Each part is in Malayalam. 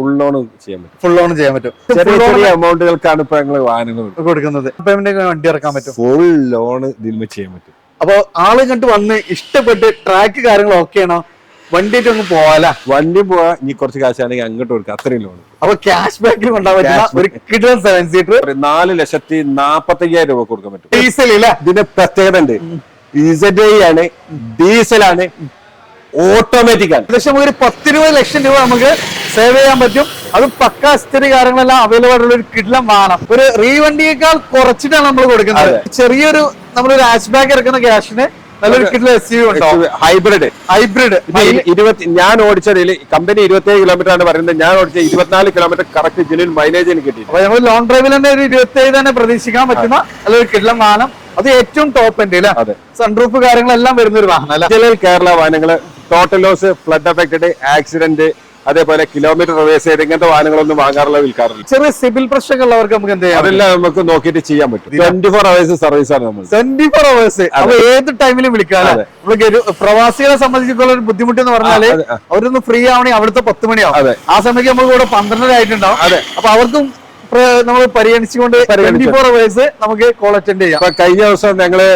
ഫുൾ ലോൺ ചെയ്യാൻ പറ്റും. ഫുൾ ലോൺ ചെയ്യാൻ പറ്റും. ചെറിയ ചെറിയ എമൗണ്ടുകൾക്കാണ് ഇപ്പൊ ഞങ്ങൾ വാഹനങ്ങൾ കൊടുക്കുന്നത്. വണ്ടി ഇറക്കാൻ പറ്റും. ഫുൾ ലോൺ ഇതിൽ ചെയ്യാൻ പറ്റും. അപ്പൊ ആള് കണ്ട് വന്ന് ഇഷ്ടപ്പെട്ട് ട്രാക്ക് കാര്യങ്ങൾ ഓക്കെ ആണോ, വണ്ടിയിട്ട് ഒന്ന് പോവാല, വണ്ടി പോവാ. ഇനി കുറച്ച് കാശാണെങ്കിൽ അങ്ങോട്ട് കൊടുക്കുക, അത്രയും ലോൺ. അപ്പൊ ക്യാഷ് ബാക്കിൽ കൊണ്ടാൻ പറ്റുന്ന ഒരു കിഡ്ലൻ 7 സീറ്റർ 4,45,000 രൂപ കൊടുക്കാൻ പറ്റും. ഡീസൽ ഇല്ല, ഇതിന്റെ പ്രത്യേകത ഉണ്ട്. EZI ആണ്, ഡീസലാണ്, ഓട്ടോമാറ്റിക് ആണ്. ഏകദേശം ഒരു 10-20 ലക്ഷം രൂപ നമുക്ക് സേവ് ചെയ്യാൻ പറ്റും. അത് പക്ക സ്ഥിതി കാര്യങ്ങളെല്ലാം അവൈലബിൾ ആയിട്ടുള്ള ഒരു കിഡ്ലൻ വാഹനം. ഒരു റീവണ്ടിയേക്കാൾ കുറച്ചിട്ടാണ് നമ്മൾ കൊടുക്കുന്നത്. ചെറിയൊരു നമ്മളൊരു ഹാച്ച് ബാക്ക് ഇറക്കുന്ന ക്യാഷിന് നല്ലൊരു കിഡ്ലൻ SUV ഉണ്ടാവും. ഹൈബ്രിഡ് ഞാൻ ഓടിച്ചതിൽ കമ്പനി 27 കിലോമീറ്റർ ആണ് പറയുന്നത്. ഞാൻ ഓടിച്ച 24 കിലോമീറ്റർ കറക്റ്റ് ജെന്യൂൻ മൈലേജ് എനിക്ക് കിട്ടി. അപ്പൊ നമ്മൾ ലോങ് ഡ്രൈവിൽ തന്നെ ഒരു 27 തന്നെ പ്രതീക്ഷിക്കാൻ പറ്റുന്ന നല്ലൊരു കിഡ്ലൻ വാഹനം. അത് ഏറ്റവും ടോപ്പ് എൻഡ് അല്ലേ, സൺറൂഫ് കാര്യങ്ങളെല്ലാം വരുന്ന ഒരു വാഹനം അല്ല. കേരള വാഹനങ്ങള് total loss, flood affected, accident, അതേപോലെ കിലോമീറ്റർ റിവേഴ്സ് ചെയ്ത് ഇങ്ങനത്തെ വാഹനങ്ങളൊന്നും വാങ്ങാറില്ല, വിൽക്കാറില്ല. ചെറിയ സിവിൽ പ്രശ്നമുള്ളവർക്ക് നമുക്ക് എന്ത് ചെയ്യാം, അതെല്ലാം നമുക്ക് നോക്കിയിട്ട് ചെയ്യാൻ പറ്റും. 24 hours സർവീസ് ആണ് നമ്മൾ. 24 hours. അപ്പൊ ഏത് ടൈമിലും വിളിക്കാം. നമുക്ക് പ്രവാസികളെ സംബന്ധിച്ചിട്ടുള്ള ഒരു ബുദ്ധിമുട്ട് എന്ന് പറഞ്ഞാല് അവരൊന്ന് ഫ്രീ ആവണേ അവിടുത്തെ 10 മണിയാവും. ആ സമയത്ത് നമുക്ക് ഇവിടെ 12 ആയിട്ടുണ്ടാവും. അപ്പൊ അവർക്കും നമ്മൾ പരിഗണിച്ചുകൊണ്ട് 24 hours നമുക്ക് കോൾ അറ്റൻഡ് ചെയ്യാം. കഴിഞ്ഞ ദിവസം ഞങ്ങള്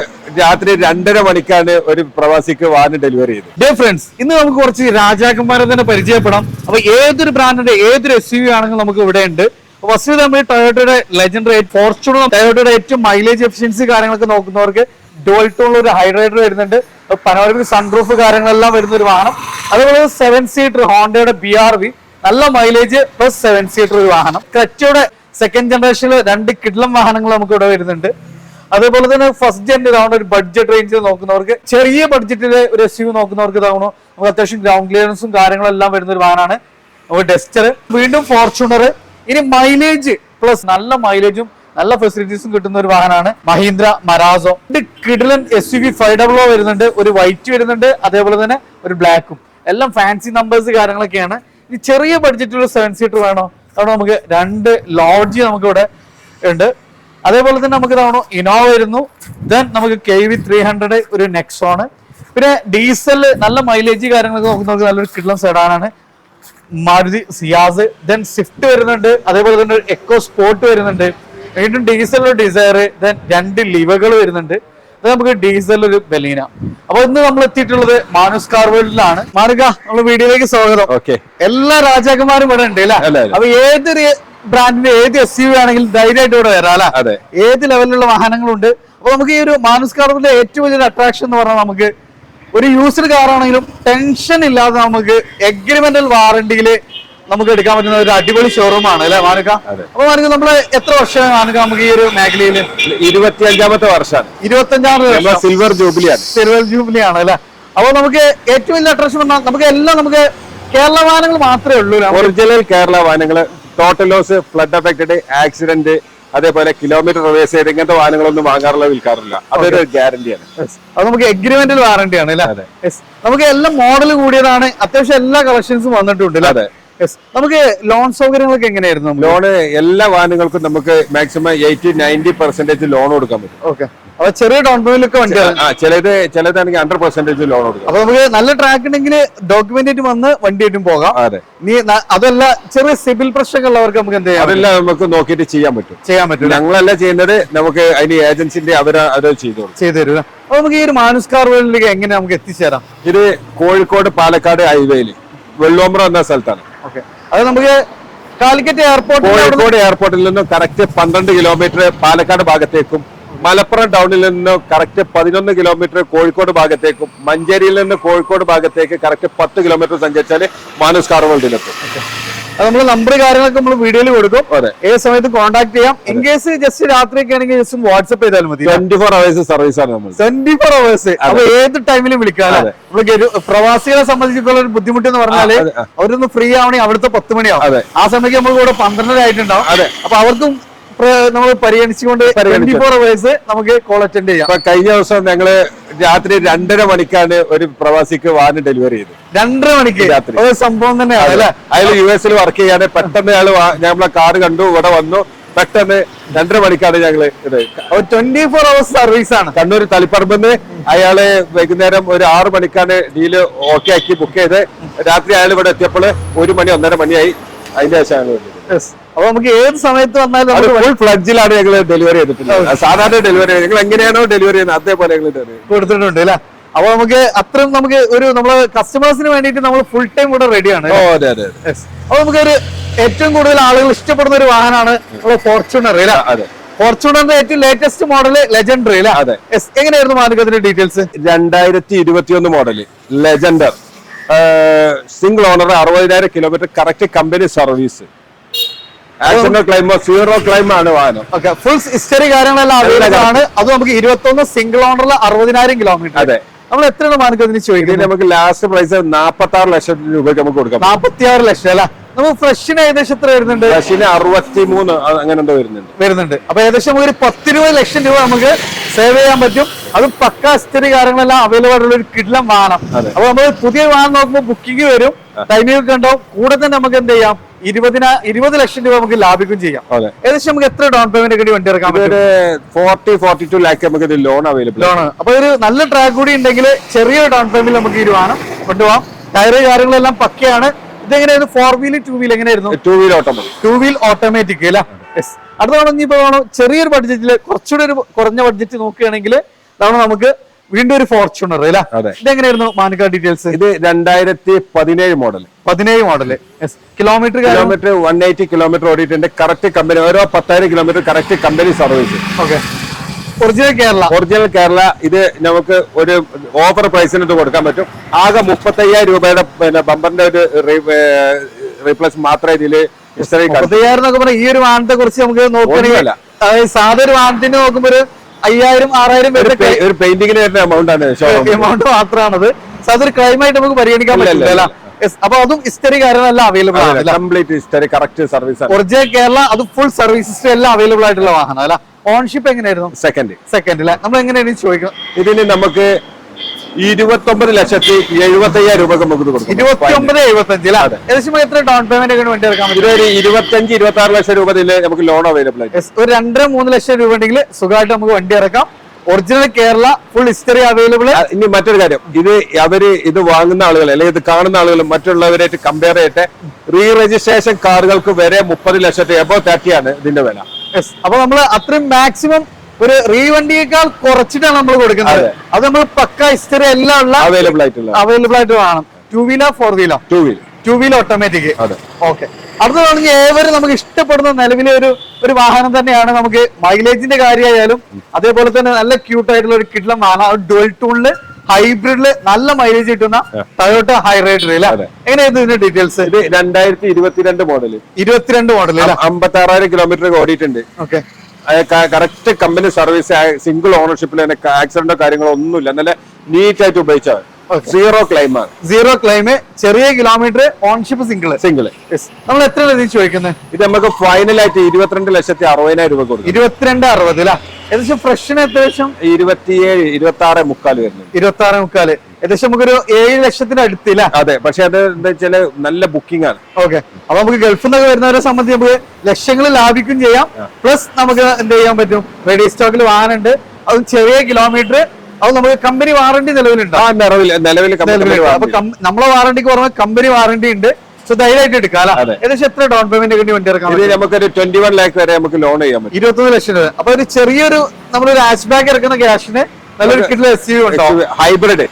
രാത്രി 2:30 മണിക്കാണ് ഒരു പ്രവാസിക്ക് വാഹനം ഡെലിവറി ചെയ്തത്. ഡേ ഫ്രണ്ട്സ്, ഇന്ന് നമുക്ക് കുറച്ച് രാജാക്കന്മാരെ തന്നെ പരിചയപ്പെടാം. അപ്പൊ ഏതൊരു ബ്രാൻഡിന്റെ ഏതൊരു SUV ആണെങ്കിലും നമുക്ക് ഇവിടെ ഉണ്ട്. ഫസ്റ്റ് നമ്മൾ ടൊയോട്ടയുടെ ലെജൻഡറി ഫോർച്യൂണർ, ടൊയോട്ടയുടെ ഏറ്റവും മൈലേജ് എഫിഷ്യൻസി കാര്യങ്ങളൊക്കെ നോക്കുന്നവർക്ക് ഡുവൽ ടൂണിൽ ഒരു ഹൈഡ്രേറ്റർ വരുന്നുണ്ട്. പനോരമിക് സൺറൂഫ് കാര്യങ്ങളെല്ലാം വരുന്ന ഒരു വാഹനം. അതുപോലെ 7 സീറ്റർ ഹോണ്ടയുടെ BRV, നല്ല മൈലേജ് പ്ലസ് 7 സീറ്റർ ഒരു വാഹനം. ക്രെറ്റയുടെ സെക്കൻഡ് ജനറേഷനിൽ 2 കിഡ്ലൻ വാഹനങ്ങൾ നമുക്ക് ഇവിടെ വരുന്നുണ്ട്. അതേപോലെ തന്നെ ഫസ്റ്റ് ജെൻ ഒരു ബഡ്ജറ്റ് റേഞ്ചിൽ നോക്കുന്നവർക്ക്, ചെറിയ ബഡ്ജറ്റിലെ ഒരു SUV നോക്കുന്നവർക്ക് ഇതാവണോ നമുക്ക് അത്യാവശ്യം ഗ്രൗണ്ട് ക്ലിയറൻസും കാര്യങ്ങളെല്ലാം വരുന്ന ഒരു വാഹനമാണ് നമുക്ക് ഡസ്റ്റർ. വീണ്ടും ഫോർച്യൂണർ. ഇനി മൈലേജ് പ്ലസ് നല്ല മൈലേജും നല്ല ഫെസിലിറ്റീസും കിട്ടുന്ന ഒരു വാഹനമാണ് മഹീന്ദ്ര മരാസോ. കിഡ്ലൻ SUV 500 വരുന്നുണ്ട്, ഒരു വൈറ്റ് വരുന്നുണ്ട്, അതേപോലെ തന്നെ ഒരു ബ്ലാക്കും. എല്ലാം ഫാൻസി നമ്പേഴ്സ് കാര്യങ്ങളൊക്കെയാണ്. ഇനി ചെറിയ ബഡ്ജറ്റിലുള്ള 7 സീറ്റർ വേണോ, അവിടെ നമുക്ക് 2 ലോഡ്ജ് നമുക്ക് ഇവിടെ ഉണ്ട്. അതേപോലെ തന്നെ നമുക്ക് ഇതാണോ ഇനോവ വരുന്നു. ദെൻ നമുക്ക് KV 300 ഒരു നെക്സോണ്. പിന്നെ ഡീസൽ നല്ല മൈലേജ് കാര്യങ്ങളൊക്കെ നോക്കുന്നവർക്ക് നല്ലൊരു കിഡ്ലൻ സെഡാനാണ് മാരുതി സിയാസ്. ദെൻ സ്വിഫ്റ്റ് വരുന്നുണ്ട്, അതേപോലെ തന്നെ എക്കോ സ്പോർട്ട് വരുന്നുണ്ട്. വീണ്ടും ഡീസൽ ഡിസയർ, ദെൻ 2 ലിവകൾ വരുന്നുണ്ട്. നമുക്ക് ഡീസൽ ഒരു ബലീന. അപ്പൊ ഇന്ന് നമ്മൾ എത്തിയിട്ടുള്ളത് മാനുസ് കാർ വേൾഡിലാണ്. മാനുക, നമ്മുടെ വീഡിയോയിലേക്ക് സ്വാഗതം. എല്ലാ രാജാക്കന്മാരും ഇവിടെ ഉണ്ട് അല്ലെ. അപ്പൊ ഏതൊരു ബ്രാൻഡിന്റെ ഏത് SUV ആണെങ്കിലും ധൈര്യമായിട്ട് ഇവിടെ വരാം അല്ലെ. ഏത് ലെവലിലുള്ള വാഹനങ്ങളുണ്ട്. അപ്പൊ നമുക്ക് ഈ ഒരു മാനുസ് കാർ വേൾഡിലെ ഏറ്റവും വലിയൊരു അട്രാക്ഷൻ എന്ന് പറഞ്ഞാൽ നമുക്ക് ഒരു യൂസ്ഡ് കാർ ആണെങ്കിലും ടെൻഷൻ ഇല്ലാതെ നമുക്ക് എഗ്രിമെന്റൽ വാറണ്ടിയില് നമുക്ക് എടുക്കാൻ പറ്റുന്ന ഒരു അടിപൊളി ഷോറൂം ആണ് അല്ലെ മാനുക. അപ്പൊ മാനുക നമ്മള് എത്ര വർഷം മാനുക നമുക്ക് ഈ ഒരു മേഖലയിൽ? 25ാമത്തെ വർഷമാണ്. 25 സിൽവർ ജൂബിലിയാണ്. സിൽവർ ജൂബിലി ആണ് അല്ലെ. അപ്പൊ നമുക്ക് ഏറ്റവും വലിയ അട്രാക്ഷൻ പറഞ്ഞാൽ നമുക്ക് എല്ലാം നമുക്ക് കേരള വാഹനങ്ങൾ മാത്രമേ ഉള്ളൂ. ഒറിജിനൽ കേരള വാഹനങ്ങൾ, total loss, flood affected, accident, അതേപോലെ കിലോമീറ്റർ റിവേഴ്സ് ചെയ്ത് ഇങ്ങനത്തെ വാഹനങ്ങളൊന്നും വാങ്ങാറില്ല, വിൽക്കാറില്ല. അതൊരു ഗ്യാരണ്ടിയാണ്. അത് നമുക്ക് എഗ്രിമെന്റൽ വാറണ്ടി ആണ് അല്ലെ. നമുക്ക് എല്ലാം മോഡൽ കൂടിയതാണ്. അത്യാവശ്യം എല്ലാ കളക്ഷൻസും വന്നിട്ടുണ്ട് അല്ലെ. നമുക്ക് ലോൺ സൗകര്യങ്ങളൊക്കെ എങ്ങനെയായിരുന്നു? ലോണ് എല്ലാ വാഹനങ്ങൾക്കും നമുക്ക് മാക്സിമം 80-90% ലോൺ കൊടുക്കാൻ പറ്റും. ഓക്കെ. അപ്പൊ ചെറിയ ഡൗൺ പേയ്മെന്റ് ഒക്കെ വണ്ടിയാണ്. ചിലതാണെങ്കിൽ 100% ലോൺ കൊടുക്കും. അപ്പൊ നമുക്ക് നല്ല ട്രാക്ക് ഉണ്ടെങ്കിൽ ഡോക്യുമെന്റ് ആയിട്ട് വന്ന് വണ്ടിയായിട്ടും പോകാം. നീ അതല്ല ചെറിയ സിവിൽ പ്രശ്നമുള്ളവർക്ക് നമുക്ക് എന്ത് ചെയ്യാം, അതെല്ലാം നമുക്ക് നോക്കിയിട്ട് ചെയ്യാൻ പറ്റും. ഞങ്ങളല്ല ചെയ്യുന്നത്, നമുക്ക് അതിന് ഏജൻസിന്റെ അത് ചെയ്തു തരും. അപ്പൊ നമുക്ക് ഈ ഒരു മാനുസ് കാർ വേൾഡിലേക്ക് എങ്ങനെ നമുക്ക് എത്തിച്ചേരാം? ഇത് കോഴിക്കോട് പാലക്കാട് ഹൈവേയിൽ വെള്ളോമ്പ്ര എന്ന സ്ഥലത്താണ്. ഓക്കെ. അത് നമുക്ക് കാലിക്കറ്റ് എയർപോർട്ട്, കോഴിക്കോട് എയർപോർട്ടിൽ നിന്നും കറക്റ്റ് 12 കിലോമീറ്റർ പാലക്കാട് ഭാഗത്തേക്കും, മലപ്പുറം ടൗണിൽ നിന്ന് കറക്റ്റ് 11 കിലോമീറ്റർ കോഴിക്കോട് ഭാഗത്തേക്കും, മഞ്ചേരിയിൽ നിന്ന് കോഴിക്കോട് ഭാഗത്തേക്ക് കറക്റ്റ് 10 കിലോമീറ്റർ സഞ്ചരിച്ചാൽ മാനുസ് കാർ വേൾഡിലെത്തും. അത് നമ്മൾ നമ്പർ കാര്യങ്ങളൊക്കെ നമ്മൾ വീഡിയോയിൽ കൊടുക്കും. ഏത് സമയത്ത് കോൺടാക്ട് ചെയ്യാം. ഇൻ കേസ് ജസ്റ്റ് രാത്രിയൊക്കെ ആണെങ്കിൽ ജസ്റ്റ് വാട്സ്ആപ്പ് ചെയ്താൽ മതി. 24 hours സർവീസ് ആണ് നമ്മൾ. 24 hours. അപ്പൊ ഏത് ടൈമിലും വിളിക്കാം. നമുക്ക് പ്രവാസികളെ സംബന്ധിച്ചിട്ടുള്ള ഒരു ബുദ്ധിമുട്ട് എന്ന് പറഞ്ഞാല് അവരൊന്ന് ഫ്രീ ആവണേ അവിടുത്തെ 10 മണിയാവും. ആ സമയത്ത് നമ്മൾ ഇവിടെ 12 ആയിട്ടുണ്ടാവും. അപ്പൊ അവർക്കും നമ്മൾ പരിഗണിച്ചുകൊണ്ട് 24 hours നമുക്ക് കോൾ അറ്റൻഡ് ചെയ്യാം. കഴിഞ്ഞ ദിവസം ഞങ്ങള് രാത്രി 2:30 മണിക്കാണ് ഒരു പ്രവാസിക്ക് വാഹനം ഡെലിവറി ചെയ്തത്. 2:30 മണിക്ക് രാത്രി സംഭവം തന്നെയാണ് അല്ലെ. അയാൾ US വർക്ക് ചെയ്യാണ്. പെട്ടെന്ന് അയാൾ ഞങ്ങളെ കാർ കണ്ടു, ഇവിടെ വന്നു. പെട്ടെന്ന് 2:30 മണിക്കാണ് ഞങ്ങള് ഇത് 24 hours സർവീസ് ആണ്. കണ്ണൂർ തളിപ്പറമ്പിന്ന് അയാള് വൈകുന്നേരം ഒരു 6 മണിക്കാണ് ഡീല് ഓക്കെ ആക്കി ബുക്ക് ചെയ്ത്. രാത്രി അയാൾ ഇവിടെ എത്തിയപ്പോൾ 1 മണി 1:30 മണിയായി. അതിന്റെ ശേഷമാണ് വരുന്നത്. അപ്പൊ നമുക്ക് ഏത് സമയത്ത് വന്നാലും അത് നമുക്ക് ഫുൾ ഫ്ലഡ്ജിലാണ് ഞങ്ങൾ ഡെലിവറി ചെയ്തിട്ടുള്ളത്. സാധാരണ ഡെലിവറി ഞങ്ങൾ എങ്ങനെയാണോ ഡെലിവറി ചെയ്യുന്നത് അതേപോലെ ഞങ്ങൾ ഡെലിവറി കൊടുത്തിട്ടുണ്ട് അല്ലെ. അപ്പൊ നമുക്ക് അത്രയും നമുക്ക് ഒരു നമ്മള് കസ്റ്റമേഴ്സിന് വേണ്ടിയിട്ട് നമ്മൾ ഫുൾ ടൈം ഇവിടെ റെഡിയാണ്. അതെ അതെ. അപ്പൊ നമുക്കൊരു ഏറ്റവും കൂടുതൽ ആളുകൾ ഇഷ്ടപ്പെടുന്ന ഒരു വാഹനമാണ് നമ്മുടെ ഫോർച്യൂണർ അല്ലെ. അതെ, ഫോർച്യൂണറിന്റെ ഏറ്റവും ലേറ്റസ്റ്റ് മോഡൽ ലെജൻഡറി അല്ലെ. അതെ. എങ്ങനെയായിരുന്നു മാനക്കത്തിന്റെ details? 2021 model legender, single owner, 60,000 kilometre, correct company service, accident ക്ലൈമോ, സീറോ ക്ലൈം ആണ് വാഹനം. ഓക്കെ, ഫുൾ ഹിസ്റ്ററി കാര്യങ്ങളെല്ലാം അവൈലബിൾ ആണ്. അത് നമുക്ക് 21 സിംഗിൾ ഓണറിൽ 60,000 കിലോമീറ്റർ. അതെ. നമ്മൾ എത്രയാണ് മാനക്കത്തിന് ചോദിക്കുന്നത്? നമുക്ക് ലാസ്റ്റ് പ്രൈസ് 46 ലക്ഷം രൂപയ്ക്ക് നമുക്ക് കൊടുക്കാം. 46 ലക്ഷം അല്ലെ. നമുക്ക് ഫ്രഷിന് ഏകദേശം എത്ര വരുന്നുണ്ട്? ഫ്രഷിന് 63 അങ്ങനെ എന്തോ വരുന്നുണ്ട്. അപ്പൊ ഏകദേശം നമുക്ക് ഒരു 10-20 ലക്ഷം രൂപ നമുക്ക് സേവ് ചെയ്യാൻ പറ്റും. അതും പക്ക ഹിസ്റ്ററി കാര്യങ്ങളെല്ലാം അവൈലബിൾ ആയിട്ടുള്ള ഒരു കിടിലം വാഹനം. അപ്പൊ നമ്മൾ പുതിയ വാഹനം നോക്കുമ്പോൾ ബുക്കിംഗ് വരും, ടൈമിംഗ് ഒക്കെ ഉണ്ടാവും. കൂടെ തന്നെ നമുക്ക് എന്ത് ചെയ്യാം, 20 ലക്ഷം രൂപ നമുക്ക് ലാഭിക്കും ചെയ്യാം. ഏകദേശം നമുക്ക് എത്ര ഡൗൺ പേയ്മെന്റ് ഒക്കെ വണ്ടി ഇറക്കാം? 42 ലാക്ക് നമുക്ക് ലോൺ അവൈലബിൾ ആണ്. അപ്പൊ ഒരു നല്ല ട്രാക്ക് കൂടി ഉണ്ടെങ്കിൽ ചെറിയൊരു ഡൗൺ പേയ്മെന്റ് നമുക്ക് ഈ വാഹനം കൊണ്ടുപോകാം. ടയറ് കാര്യങ്ങളെല്ലാം പക്കയാണ്. ഇതെങ്ങനെയായിരുന്നു? 4 വീൽ 2 വീൽ എങ്ങനെയായിരുന്നു? 2 വീൽ ഓട്ടോമാറ്റിക് അല്ല. അടുത്ത ഇനിയിപ്പോ ചെറിയൊരു ബഡ്ജറ്റില് കുറച്ചുകൂടി ഒരു കുറഞ്ഞ ബഡ്ജറ്റ് നോക്കുകയാണെങ്കിൽ അതാണ് നമുക്ക് വീണ്ടും ഒരു ഫോർച്യൂണർ അല്ല. ഇതെങ്ങനെയായിരുന്നു മാനക്ക ഡീറ്റെയിൽസ്? ഇത് 2017 മോഡൽ. 17 മോഡല്. കിലോമീറ്റർ 180 കിലോമീറ്റർ ഓടിയിട്ടുണ്ട്. കറക്റ്റ് കമ്പനി, ഓരോ 10,000 kilometre correct company service. Okay, original Kerala. ഇത് നമുക്ക് ഒരു ഓഫർ പ്രൈസിന് ഇത് കൊടുക്കാൻ പറ്റും. ആകെ 35,000 രൂപയുടെ പിന്നെ ബമ്പറിന്റെ ഒരു റീപ്ലേസ് മാത്രമേ ഇതില് 35,000 എന്നൊക്കെ പറഞ്ഞാൽ ഈ ഒരു വാഹനത്തെ കുറിച്ച് നമുക്ക് നോക്കുകയാണെങ്കിൽ സാധാരണ ഒരു വാഹനത്തിന് നോക്കുമ്പോൾ ഒരു 5,000-6,000 ഒരു പെയിന്റിങ്ങിന് വരുന്ന എമൗണ്ട് മാത്രമാണത്. അതൊരു ക്രൈമായിട്ട് നമുക്ക് പരിഗണിക്കാൻ പറ്റില്ല. അപ്പൊ അതും ഹിസ്റ്ററി കാര്യങ്ങളെല്ലാം അവൈലബിൾ ആണ്. Complete history, correct service. Original Kerala, അത് ഫുൾ സർവീസ് ഹിസ്റ്ററി എല്ലാം അവൈലബിൾ ആയിട്ടുള്ള വാഹനം അല്ല. ഓൺഷിപ്പ് എങ്ങനെയായിരുന്നു? സെക്കൻഡ് അല്ലെ. നമ്മൾ എങ്ങനെയാണ് ചോദിക്കുന്നത്? ഇതിന് നമുക്ക് 29,75,000 രൂപ നമുക്ക് കൊടുക്കും. 29,75,000 ഏകദേശം എത്ര ഡൗൺ പേയ്മെന്റ് ഒക്കെ വേണ്ടി ഇറക്കാൻ പറ്റും? 25-26 ലക്ഷം രൂപ നമുക്ക് ലോൺ അവൈലബിൾ ആയിട്ട്. ഒരു 2-3 ലക്ഷം രൂപ ഉണ്ടെങ്കിൽ സുഖമായിട്ട് നമുക്ക് വണ്ടി ഇറക്കാം. Original Kerala, full history available. ഇനി മറ്റൊരു കാര്യം, ഇത് വാങ്ങുന്ന ആളുകൾ അല്ലെങ്കിൽ ഇത് കാണുന്ന ആളുകൾ മറ്റുള്ളവരായിട്ട് കമ്പയർ ചെയ്തിട്ട് റീ രജിസ്ട്രേഷൻ കാറുകൾക്ക് വരെ 30 ലക്ഷത്തെ എബോ 30 ആണ് ഇതിന്റെ വില. അപ്പൊ നമ്മൾ അത്രയും മാക്സിമം ഒരു റീ വണ്ടിയേക്കാൾ കുറച്ചിട്ടാണ് നമ്മൾ കൊടുക്കുന്നത്. അത് നമ്മൾ പക്ക ഹിസ്റ്ററി എല്ലാം ഉള്ള അവൈലബിൾ ആയിട്ട് വേണം. 2 വീലോ 4 വീലോ? 2 വീൽ ഓട്ടോമാറ്റിക്. ഓക്കെ, അടുത്തതാണെങ്കിൽ ഏവരും നമുക്ക് ഇഷ്ടപ്പെടുന്ന നിലവിലെ ഒരു വാഹനം തന്നെയാണ്. നമുക്ക് മൈലേജിന്റെ കാര്യമായാലും അതേപോലെ തന്നെ നല്ല ക്യൂട്ട് ആയിട്ടുള്ള ഒരു കിഡ്ലം വാഹനം. ഡുവൽ ടൂണില് ഹൈബ്രിഡില് നല്ല മൈലേജ് കിട്ടുന്ന ടൊയോട്ട ഹൈറൈഡർ അല്ല. എങ്ങനെയായിരുന്നു ഇതിന്റെ ഡീറ്റെയിൽസ്? ഇത് 2022 മോഡല്. 22 മോഡല്. 56,000 കിലോമീറ്റർ ഓടിയിട്ടുണ്ട്. Okay, correct company service, single ഓണർഷിപ്പിൽ തന്നെ ആക്സിഡന്റോ കാര്യങ്ങളോ ഒന്നുമില്ല. നല്ല നീറ്റ് ആയിട്ട് ഉപയോഗിച്ചാൽ സീറോ ക്ലൈം ആണ്. ചെറിയ കിലോമീറ്റർ, ഓൺഷിപ്പ് സിംഗിൾ. നമ്മൾ എത്ര ചോദിക്കുന്നത്? ഇത് നമുക്ക് ഫൈനലായിട്ട് 22,60,000 രൂപ കൊടുക്കും. 22,60,000 അല്ല. ഏകദേശം ഫ്രഷിന് ഏകദേശം 26,46,4 വരുന്നത്. 26,4 ഏകദേശം നമുക്കൊരു 7 ലക്ഷത്തിന് അടുത്തില്ല. അതെ, പക്ഷെ അത് എന്താ വെച്ചാല് നല്ല ബുക്കിംഗ് ആണ്. ഓക്കെ, അപ്പൊ നമുക്ക് ഗൾഫിൽ നിന്നൊക്കെ വരുന്നവരെ സംബന്ധിച്ച് നമുക്ക് ലക്ഷങ്ങൾ ലാഭിക്കും ചെയ്യാം. പ്ലസ് നമുക്ക് എന്ത് ചെയ്യാൻ പറ്റും, റെഡി സ്റ്റോക്കിൽ വാഹനമുണ്ട്. അതും ചെറിയ കിലോമീറ്റർ. അത് നമുക്ക് കമ്പനി വാറണ്ടി നിലവിലുണ്ട്. അപ്പൊ നമ്മളെ വാറണ്ടിക്ക് പുറമെ കമ്പനി വാറണ്ടി ഉണ്ട്. ധൈര്യമായിട്ട് എടുക്കാം. ഏകദേശം എത്ര ഡൗൺ പേയ്മെന്റ് വണ്ടി ഇറക്കാം? നമുക്കൊരു 21 ലാക്ക് വരെ നമുക്ക് ലോൺ ചെയ്യാൻ പറ്റും. 21 ലക്ഷം രൂപ. അപ്പൊ ഒരു ചെറിയൊരു നമ്മളൊരു ഹാച്ച് ബാക്ക് ഇറക്കുന്ന ക്യാഷിന് നല്ലൊരു കിട്ടുന്ന SUV ഉണ്ടാവും. ഹൈബ്രിഡ്.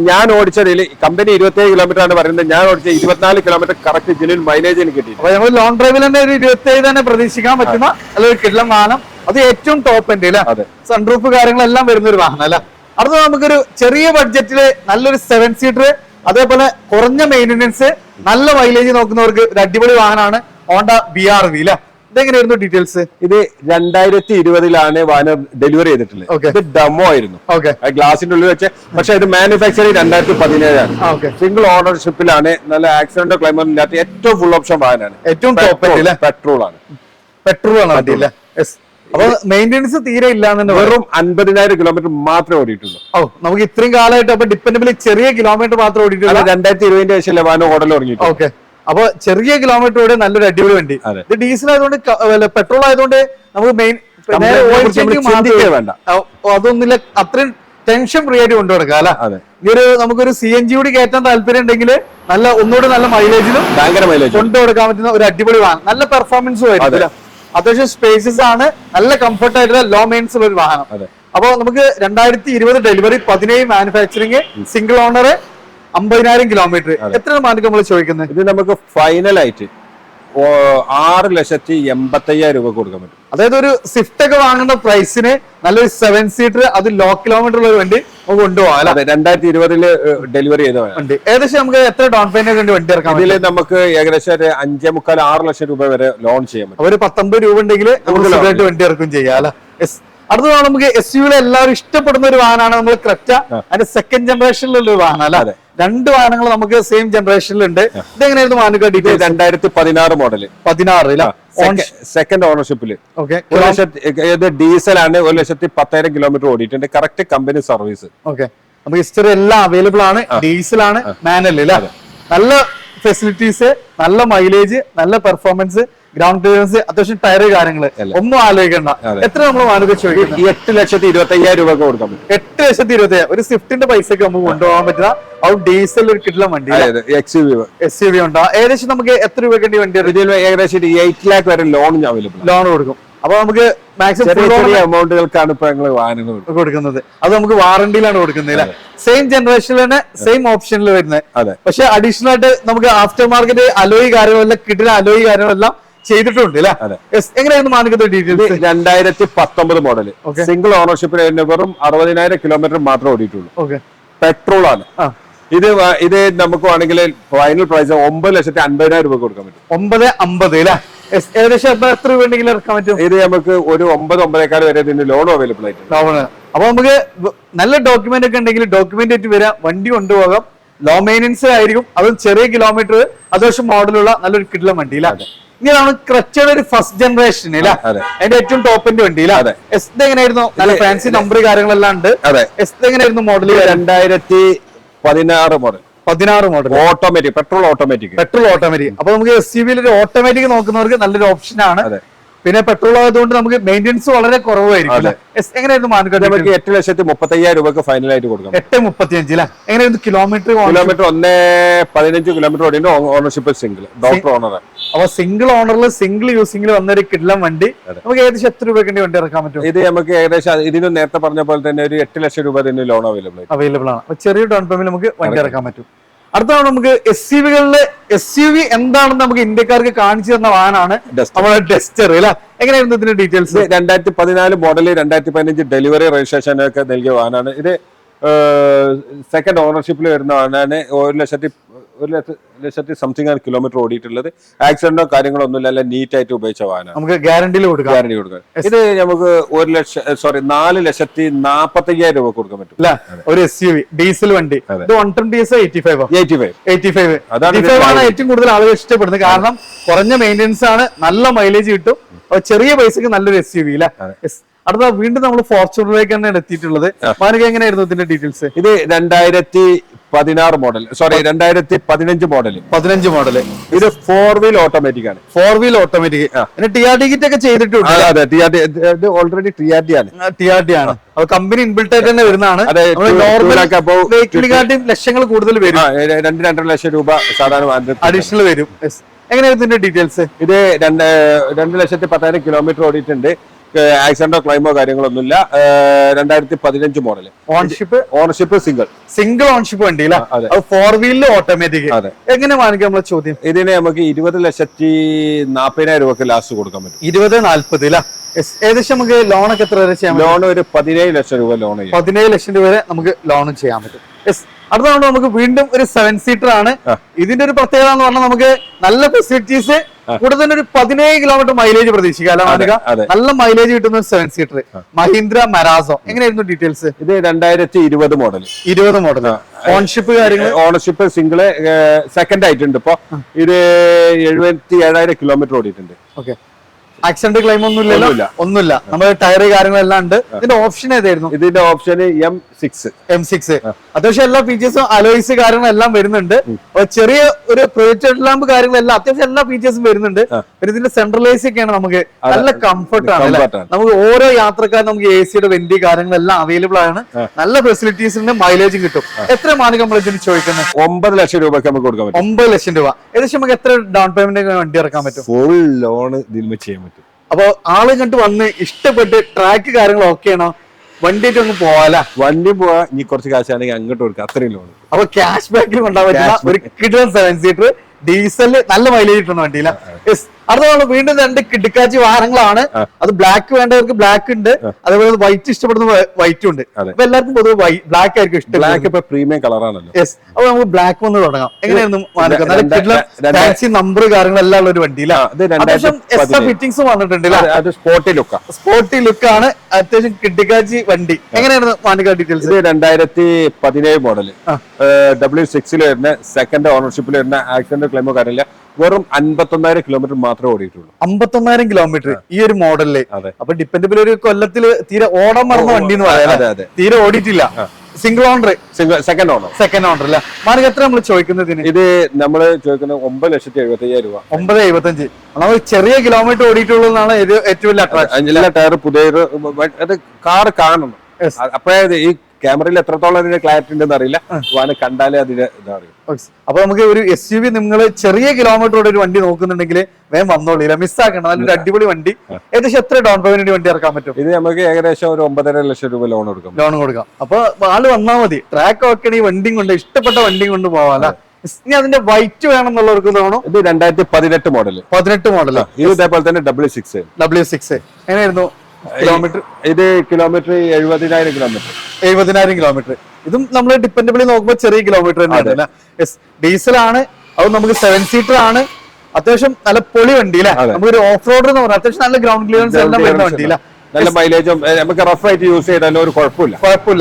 ഞാൻ ഓടിച്ചതിൽ കമ്പനി 27 കിലോമീറ്റർ ആണ് പറയുന്നത്. ഞാൻ ഓടിച്ച 24 കിലോമീറ്റർ കറക്റ്റ് ജെന്യുവൻ മൈലേജ് എനിക്ക് കിട്ടി. അപ്പൊ നമ്മൾ ലോങ് ഡ്രൈവിൽ തന്നെ ഒരു 27 തന്നെ പ്രതീക്ഷിക്കാൻ പറ്റുന്ന നല്ലൊരു കിടലം വാഹനം. അത് ഏറ്റവും ടോപ്പ് എൻഡ് അല്ലെ. സൺറൂഫ് കാര്യങ്ങളെല്ലാം വരുന്ന ഒരു വാഹനം അല്ല. അടുത്ത നമുക്കൊരു ചെറിയ ബഡ്ജറ്റില് നല്ലൊരു 7 സീറ്റർ, അതേപോലെ കുറഞ്ഞ മെയിൻ്റെനൻസ്, നല്ല മൈലേജ് നോക്കുന്നവർക്ക് ഒരു അടിപൊളി വാഹനമാണ് ഹോണ്ട BRV അല്ലെ. ഇതെങ്ങനെയായിരുന്നു ഡീറ്റെയിൽസ്? ഇത് 2020 വാഹനം ഡെലിവറി ചെയ്തിട്ടുള്ളത്. ഇത് ഡെമോ ആയിരുന്നു, ഗ്ലാസിന്റെ ഉള്ളിൽ വെച്ച്. പക്ഷെ ഇത് മാനുഫാക്ചറിംഗ് 2017 ആണ്. സിംഗിൾ ഓണർഷിപ്പിലാണ്. നല്ല ആക്സിഡന്റോ ക്ലൈമോ ഇല്ലാത്ത ഏറ്റവും ഫുൾ ഓപ്ഷൻ വാഹനമാണ്. ഏറ്റവും ടോപ്പ് പെട്രോൾ ആണ്. വണ്ടി അല്ലേ. അപ്പൊ മെയിൻ്റെനൻസ് തീരെ ഇല്ലാന്ന്. വെറും 50,000 കിലോമീറ്റർ മാത്രമേ ഓടിയിട്ടുള്ളൂ. നമുക്ക് ഇത്രയും കാലമായിട്ട് അപ്പൊ ഡിപ്പെൻഡബിൾ ചെറിയ കിലോമീറ്റർ മാത്രമേ ഓടിയിട്ടുള്ളൂ. 2020 ശേഷം വാഹനം ഓടൽ തുടങ്ങിയിട്ട്. ഓക്കെ, അപ്പൊ ചെറിയ കിലോമീറ്റർ ഓടി നല്ലൊരു അടിപൊളി വണ്ടി. ഇത് ഡീസൽ ആയതുകൊണ്ട്, പെട്രോൾ ആയതുകൊണ്ട് നമുക്ക് മെയിൻ വേണ്ട. അതൊന്നുമില്ല, അത്രയും ടെൻഷൻ ഫ്രീ ആയിട്ട് കൊണ്ടുകൊടുക്കാം അല്ലെ. അതെ. നമുക്കൊരു CNG കൂടി കയറ്റാൻ താല്പര്യം ഉണ്ടെങ്കിൽ ഒന്നുകൂടി നല്ല മൈലേജിലും ഭയങ്കര മൈലേജ് കൊണ്ടുകൊടുക്കാൻ പറ്റുന്ന ഒരു അടിപൊളി വാഹനം. നല്ല പെർഫോമൻസും ആയിരിക്കും. അത്യാവശ്യം സ്പേസസ് ആണ്, നല്ല കംഫർട്ട് ആയിട്ടുള്ള ലോ മെയിൻസ് ഉള്ള ഒരു വാഹനം. അപ്പൊ നമുക്ക് 2020 delivery, 17 manufacturing, single owner, 50,000 kilometre. എത്ര മാർക്ക് നമ്മൾ ചോദിക്കുന്നത്? ഇത് നമുക്ക് ഫൈനലായിട്ട് 6,80,000 രൂപ കൊടുക്കാൻ പറ്റും. അതായത് ഒരു സ്വിഫ്റ്റ് ഒക്കെ വാങ്ങുന്ന പ്രൈസിന് നല്ലൊരു 7 സീറ്റർ, അത് ലോ കിലോമീറ്റർ ഉള്ള ഒരു വണ്ടി നമുക്ക് കൊണ്ടുപോകാം. 2020 ഡെലിവറി ചെയ്ത വണ്ടി. ഏകദേശം നമുക്ക് എത്ര ഡൗൺ പേയ്മെന്റ് വേണ്ടി വണ്ടി ഇറക്കാം? ഇതിൽ നമുക്ക് ഏകദേശം 5.25-6 ലക്ഷം രൂപ വരെ ലോൺ ചെയ്യാൻ പറ്റും. ഒരു 19 രൂപ ഉണ്ടെങ്കിൽ നമുക്ക് സുഖമായിട്ട് വണ്ടി ഇറക്കും ചെയ്യാം അല്ലെ. അടുത്തതാണ് നമുക്ക് SUV എല്ലാവരും ഇഷ്ടപ്പെടുന്ന ഒരു വാഹനമാണ് നമ്മൾ ക്രെറ്റ. അതിന്റെ സെക്കൻഡ് ജനറേഷനിലുള്ള ഒരു വാഹനം അല്ലെ. 2 വാഹനങ്ങൾ നമുക്ക് സെയിം ജനറേഷനിലുണ്ട്. ഇതെങ്ങനെയായിരുന്നു മാനുക? 2016 മോഡല്, 16 സെക്കൻഡ് ഓണർഷിപ്പില്. ഡീസൽ ആണ്. 1,10,000 കിലോമീറ്റർ ഓടിയിട്ടുണ്ട്. Correct company service. നമുക്ക് ഹിസ്റ്ററി എല്ലാം അവൈലബിൾ ആണ്. ഡീസൽ ആണ്, മാനുവൽ അല്ലെ. നല്ല ഫെസിലിറ്റീസ്, നല്ല മൈലേജ്, നല്ല പെർഫോമൻസ്, ഗ്രൗണ്ട് ക്ലിയറൻസ്, അത്യാവശ്യം ടയർ കാര്യങ്ങള് ഒന്നും ആലോചിക്കണ്ട. എത്ര നമ്മൾ മാനുക ചോദിക്കുന്നത്? 8,25,000 രൂപ കൊടുക്കാൻ പറ്റും. 8,25,000. ഒരു സ്വിഫ്റ്റിന്റെ പൈസക്ക് നമുക്ക് കൊണ്ടുപോകാൻ പറ്റുന്ന ഡീസൽ ഒരു കിട്ടുന്ന വണ്ടി. SUV ഉണ്ടോ? ഏകദേശം നമുക്ക് എത്ര രൂപയ്ക്ക് വണ്ടി? ഏകദേശം 8 lakh വരെ ലോൺ അവൈലബിൾ. ലോൺ കൊടുക്കും. അപ്പൊ നമുക്ക് മാക്സിമം എമൗണ്ടുകൾക്കാണ് ഇപ്പൊ ഞങ്ങൾ വാഹനങ്ങൾ കൊടുക്കുന്നത്. അത് നമുക്ക് വാറണ്ടിയിലാണ് കൊടുക്കുന്നത്. സെയിം ജനറേഷനിൽ തന്നെ സെയിം ഓപ്ഷനിൽ വരുന്നത്. പക്ഷെ അഡീഷണൽ ആയിട്ട് നമുക്ക് ആഫ്റ്റർ മാർക്കറ്റ് അലോയി കാര്യങ്ങളെല്ലാം കിട്ടുന്ന അലോയി കാര്യങ്ങളെല്ലാം ചെയ്തിട്ടുണ്ട് അല്ലെ. എങ്ങനെയായിരുന്നു മാനുകത്തെ ഡീറ്റെയിൽസ്? 2019 മോഡല്, സിംഗിൾ ഓണർഷിപ്പിന് വെറും 60,000 കിലോമീറ്റർ മാത്രമേ ഓടിയിട്ടുള്ളൂ. പെട്രോൾ ആണ്. ഇത് നമുക്ക് വേണമെങ്കിൽ ഫൈനൽ പ്രൈസ് 9,50,000 രൂപ കൊടുക്കാൻ പറ്റും. 9,50 അല്ലെ. ഏകദേശം എത്ര രൂപ ഉണ്ടെങ്കിൽ ഇറക്കാൻ പറ്റും? ഇത് നമുക്ക് ഒരു 9-9.25 വരെ ഇതിന്റെ ലോൺ അവൈലബിൾ ആയിട്ട്. അപ്പൊ നമുക്ക് നല്ല ഡോക്യുമെന്റ് ഒക്കെ ഉണ്ടെങ്കിൽ ഡോക്യുമെന്റ് ആയിട്ട് വരാം, വണ്ടി കൊണ്ടുപോകാം. ലോ മെയിനൻസ് ആയിരിക്കും, അതും ചെറിയ കിലോമീറ്റർ, അത്യാവശ്യം മോഡലുള്ള നല്ലൊരു കിട്ടുന്ന വണ്ടി അല്ലെ. ഇങ്ങനെയാണ് ക്രെറ്റയുടെ ഒരു ഫസ്റ്റ് ജനറേഷൻ അല്ലെ. അതിന്റെ ഏറ്റവും ടോപ്പിന്റെ വണ്ടി അല്ലെ. എങ്ങനെയായിരുന്നു? നല്ല ഫാൻസി നമ്പർ കാര്യങ്ങളെല്ലാം ഉണ്ട്. എങ്ങനെയായിരുന്നു model? 2016 model. 16 model automatic, petrol automatic. അപ്പൊ നമുക്ക് SUV-യിൽ ഒരു ഓട്ടോമാറ്റിക് നോക്കുന്നവർക്ക് നല്ലൊരു ഓപ്ഷൻ ആണ്. പിന്നെ പെട്രോൾ ആയതുകൊണ്ട് നമുക്ക് മെയിൻ്റെനൻസ് വളരെ കുറവായിരിക്കും. എങ്ങനെയായിരുന്നു മാനുക? നമുക്ക് 8,35,000 രൂപക്ക് ഫൈനലായിട്ട് കൊടുക്കാം. 8.35 അല്ലെ. എങ്ങനെയായിരുന്നു കിലോമീറ്റർ? 1,15 കിലോമീറ്റർ ഓടിയുണ്ട്. Ownership single, doctor owner. അപ്പൊ സിംഗിൾ ഓണറിൽ സിംഗിൾ യൂസിംഗിൽ വന്നൊരു കിഡ്ലം വണ്ടി നമുക്ക് ഏകദേശം എത്ര രൂപയ്ക്ക് വണ്ടി ഇറക്കാൻ പറ്റും? ഇത് നമുക്ക് ഏകദേശം ഇതിന് നേരത്തെ പറഞ്ഞ പോലെ തന്നെ ഒരു 8 ലക്ഷം രൂപ തന്നെ ലോൺ അവൈലബിൾ ആണ്. അപ്പൊ ചെറിയ ഡൗൺ പേയ്മെന്റ് നമുക്ക് വണ്ടി ഇറക്കാൻ പറ്റും. അടുത്താണ് നമുക്ക് SUV-കളില് SUV എന്താണെന്ന് നമുക്ക് ഇന്ത്യക്കാർക്ക് കാണിച്ചു തന്ന വാഹനമാണ് നമ്മുടെ ഡസ്റ്റർ അല്ലെ. എങ്ങനെയായിരുന്നു ഇതിന്റെ ഡീറ്റെയിൽസ്? 2014 മോഡല്, 2015 ഡെലിവറി രജിസ്ട്രേഷൻ ഒക്കെ നൽകിയ വാഹനമാണ്. ഇത് സെക്കൻഡ് ഓണർഷിപ്പിൽ വരുന്ന വാഹനമാണ്. 1,00,000 സംതിങ് ആണ് കിലോമീറ്റർ ഓടിയിട്ടുള്ളത്. ആക്സിഡന്റോ കാര്യങ്ങളോ ഒന്നുമില്ല, നീറ്റ് ആയിട്ട് ഉപയോഗിച്ച വാഹനം. നമുക്ക് ഗ്യാരണ്ടി കൊടുക്കാം. ഇത് നമുക്ക് 4,40,000 രൂപ കൊടുക്കാൻ പറ്റും. ഒരു SUV ഡീസൽ വണ്ടി. ഇത് 120 85 ആണ് ഏറ്റവും കൂടുതൽ ആളുകൾ ഇഷ്ടപ്പെടുന്നത്. കാരണം കുറഞ്ഞ മെയിൻ്റെനൻസ് ആണ്, നല്ല മൈലേജ് കിട്ടും, ചെറിയ പൈസക്ക് നല്ലൊരു SUV അല്ലെ. അടുത്ത വീണ്ടും നമ്മൾ ഫോർച്യൂണറിലേക്ക് തന്നെയാണ് എത്തിയിട്ടുള്ളത്. മാനുക എങ്ങനെയായിരുന്നു ഇതിന്റെ ഡീറ്റെയിൽസ്? ഇത് 2016 മോഡൽ, സോറി 2015 മോഡൽ. 15 മോഡൽ. ഇത് 4 വീൽ ഓട്ടോമാറ്റിക് ആണ്. 4 വീൽ ഓട്ടോമാറ്റിക്. TRD കിറ്റ് ഒക്കെ ചെയ്തിട്ടുണ്ട്. അതെ, ഇത് ഓൾറെഡി TRD ആണ്. അത് കമ്പനി ഇൻബിൽട്ട് ആയിട്ട് തന്നെ വരുന്നതാണ്. നോർമൽ ലക്ഷങ്ങൾ കൂടുതൽ വരും. 2-2.5 ലക്ഷം രൂപ സാധാരണ അഡീഷണൽ വരും. എങ്ങനെയായിരുന്നു ഇതിന്റെ ഡീറ്റെയിൽസ്? ഇത് 2,10,000 കിലോമീറ്റർ ഓടിയിട്ടുണ്ട്. ആക്സിഡന്റോ ക്ലൈമോ കാര്യങ്ങളൊന്നുമില്ല. 2015 മോഡൽ. ഓണർഷിപ്പ് സിംഗിൾ ഓണർഷിപ്പ് വണ്ടി അല്ലേ. 4 വീലില് ഓട്ടോമാറ്റിക്. എങ്ങനെ വാങ്ങിക്കാം നമ്മളെ ചോദ്യം? ഇതിനെ നമുക്ക് 20,40,000 രൂപക്ക് ലാസ്റ്റ് കൊടുക്കാൻ പറ്റും. 20-40 അല്ലേ. ഏകദേശം നമുക്ക് ലോൺ ഒക്കെ എത്ര വരെ ചെയ്യാം? ലോൺ ഒരു 17 ലക്ഷം രൂപ ലോൺ. 17 ലക്ഷം രൂപ വരെ നമുക്ക് ലോൺ ചെയ്യാൻ പറ്റും. അടുത്തതാണ് നമുക്ക് വീണ്ടും ഒരു 7 സീറ്റർ ആണ്. ഇതിന്റെ ഒരു പ്രത്യേകത എന്ന് പറഞ്ഞാൽ നമുക്ക് നല്ല ഫെസിലിറ്റീസ്, കൂടുതൽ ഒരു 17 കിലോമീറ്റർ മൈലേജ് പ്രതീക്ഷിക്കാം. നല്ല മൈലേജ് കിട്ടുന്ന 7 സീറ്റർ മഹീന്ദ്ര മരാസോ. എങ്ങനെയായിരുന്നു ഡീറ്റെയിൽസ്? ഇത് 2020 മോഡൽ. 20 മോഡൽ. ഓൺഷിപ്പ് കാര്യങ്ങൾ? ഓണർഷിപ്പ് സിംഗിള് സെക്കൻഡ് ആയിട്ടുണ്ട്. ഇപ്പൊ ഇത് 77,000 കിലോമീറ്റർ ഓടിയിട്ടുണ്ട്. ഓക്കെ. ആക്സിഡന്റ് ക്ലെയിം ഒന്നുമില്ലല്ലോ, ഒന്നുമില്ല. നമ്മുടെ ടയർ കാര്യങ്ങളെല്ലാം ഉണ്ട്. ഇതിന്റെ ഓപ്ഷൻ ഏതായിരുന്നു? ഇതിന്റെ ഓപ്ഷൻ M6. അത്യാവശ്യം എല്ലാ ഫീച്ചേഴ്സും അലോയ്സ് കാര്യങ്ങളെല്ലാം വരുന്നുണ്ട്. ചെറിയ ഒരു പ്രൊജക്ട് ലാമ്പ് കാര്യങ്ങളെല്ലാം അത്യാവശ്യം എല്ലാ ഫീച്ചേഴ്സും വരുന്നുണ്ട്. പിന്നെ ഇതിന്റെ സെൻട്രലൈസ് ഒക്കെയാണ്, നമുക്ക് നല്ല കംഫർട്ട് ആണ്. നമുക്ക് ഓരോ യാത്രക്കാരും നമുക്ക് AC വെന്റി കാര്യങ്ങളെല്ലാം അവൈലബിൾ ആണ്. നല്ല ഫെസിലിറ്റീസ് ഉണ്ട്, മൈലേജും കിട്ടും. എത്ര മാനം നമ്മൾ ഇതിന് ചോദിക്കുന്നത്? 9 ലക്ഷം രൂപയ്ക്ക് നമുക്ക് കൊടുക്കാൻ പറ്റും. 9 ലക്ഷം രൂപ. ഏകദേശം നമുക്ക് എത്ര ഡൗൺ പേയ്മെന്റ് വണ്ടി ഇറക്കാൻ പറ്റും? ഫുൾ ലോൺ ഇതിൽ ചെയ്യാൻ പറ്റും. അപ്പൊ ആള് കണ്ട് വന്ന് ഇഷ്ടപ്പെട്ട് ട്രാക്ക് കാര്യങ്ങൾ ഓക്കെ ആണോ, വണ്ടിയായിട്ട് ഒന്ന് പോവാല? വണ്ടി പോവാ, ഇനി കുറച്ച് കാശാണെങ്കിൽ അങ്ങോട്ട് കൊടുക്കുക, അത്രയും ലോൺ. അപ്പൊ ക്യാഷ് ബാക്കിൽ കൊണ്ടാൻ പറ്റുന്ന ഒരു കിടിലൻ 7 സീറ്റർ ഡീസല് നല്ല മൈലേജ് കിട്ടുന്ന വണ്ടിയില്ല. അടുത്ത വീണ്ടും 2 കിടക്കാച്ചി വാഹനങ്ങളാണ്. അത് ബ്ലാക്ക് വേണ്ടവർക്ക് ബ്ലാക്ക് ഉണ്ട്, അതേപോലെ വൈറ്റ് ഇഷ്ടപ്പെടുന്ന വൈറ്റും ഉണ്ട്. അപ്പൊ എല്ലാവർക്കും പൊതുവെ ബ്ലാക്ക് ആയിരിക്കും ഇഷ്ടം. ബ്ലാക്ക് ഇപ്പൊ പ്രീമിയം കളറാണല്ലോ. യെസ്, അപ്പൊ നമുക്ക് ബ്ലാക്ക് ഒന്ന് തുടങ്ങാം. എങ്ങനെയായിരുന്നു ഫാൻസി നമ്പർ കാര്യങ്ങളെല്ലാം ഉള്ള ഒരു വണ്ടിയില്ല. അത്യാവശ്യം എക്സ്ട്രാ ഫിറ്റിംഗ്സ് വന്നിട്ടുണ്ട്. സ്പോർട്ടി ലുക്കാണ്, അത്യാവശ്യം കിടക്കാച്ചി വണ്ടി. എങ്ങനെയായിരുന്നു മാനിക ഡീറ്റെയിൽസ്? ഇത് 2017 മോഡല്, W6 വരുന്ന സെക്കൻഡ് ഓണർഷിപ്പിൽ വരുന്ന ആക്സിഡന്റ് ക്ലെയിമോ കാര്യമില്ല. വെറും 51,000 കിലോമീറ്റർ മാത്രമേ ഓടിയിട്ടുള്ളൂ. 51,000 കിലോമീറ്റർ ഈ ഒരു മോഡലില്. അപ്പൊ ഡിപ്പെൻഡബിൾ ഒരു കൊല്ലത്തില് തീരെ ഓടാൻ മറന്ന വണ്ടി എന്ന് പറയാം. തീരെ ഓടിയിട്ടില്ല. സിംഗിൾ ഓണർ, സെക്കൻഡ് ഓണർ അല്ല. മാർഗ എത്ര നമ്മൾ ചോദിക്കുന്നതിന്? ഇത് നമ്മൾ ചോദിക്കുന്നത് 9,75,000 രൂപ. 9,75,000. നമ്മൾ ചെറിയ കിലോമീറ്റർ ഓടിയിട്ടുള്ളൂ എന്നാണ് ഏറ്റവും വലിയ അട്രാക്ഷൻ. എല്ലാ ടയർ പുതിയൊരു കാർ കാണണം. അപ്പോഴേ ഈ ക്യാമറയിൽ എത്രത്തോളം അതിന്റെ ക്ലാരിറ്റി ഉണ്ടെന്ന് അറിയില്ല, കണ്ടാലേ അതിന് ഇതറിയും. അപ്പൊ നമുക്ക് ഒരു SUV നിങ്ങൾ ചെറിയ കിലോമീറ്ററോടെ ഒരു വണ്ടി നോക്കുന്നുണ്ടെങ്കിൽ വേഗം വന്നോളില്ല, മിസ്സാക്കണം. നല്ലൊരു അടിപൊളി വണ്ടി. ഏകദേശം എത്ര ഡൗൺ പേയ്മെന്റ് വണ്ടി ഇറക്കാൻ പറ്റും? ഇത് നമുക്ക് ഏകദേശം ഒരു 9.5 ലക്ഷം രൂപ ലോൺ കൊടുക്കാം. അപ്പൊ ആള് വന്നാൽ മതി, ട്രാക്ക് ഒക്കെ ഈ വണ്ടിയും കൊണ്ട് ഇഷ്ടപ്പെട്ട വണ്ടിയും കൊണ്ട് പോവാല. ഇനി അതിന്റെ വൈറ്റ് വേണം എന്നുള്ളവർക്ക് തോന്നും. ഇത് 2018 മോഡല്. 18 മോഡല്. ഇത് ഇതേപോലെ തന്നെ W6. എങ്ങനെയായിരുന്നു കിലോമീറ്റർ? ഇത് കിലോമീറ്റർ 70,000 കിലോമീറ്റർ. 70,000 കിലോമീറ്റർ. ഇതും നമ്മൾ ഡിപ്പെൻഡബിളി നോക്കുമ്പോൾ ചെറിയ കിലോമീറ്റർ തന്നെയാണ്. ഡീസലാണ്, അത് നമുക്ക് 7 സീറ്റർ ആണ്. അത്യാവശ്യം നല്ല പൊളി വണ്ടി അല്ലേ? നമുക്കൊരു ഓഫ് റോഡ് എന്ന് പറഞ്ഞാൽ അത്യാവശ്യം നല്ല ഗ്രൗണ്ട് ക്ലിയറൻസ് എല്ലാം വരുന്ന വണ്ടിയില്ല. നല്ല മൈലേജും നമുക്ക് റഫ് ആയിട്ട് യൂസ് ചെയ്താലും ഒരു കുഴപ്പമില്ല.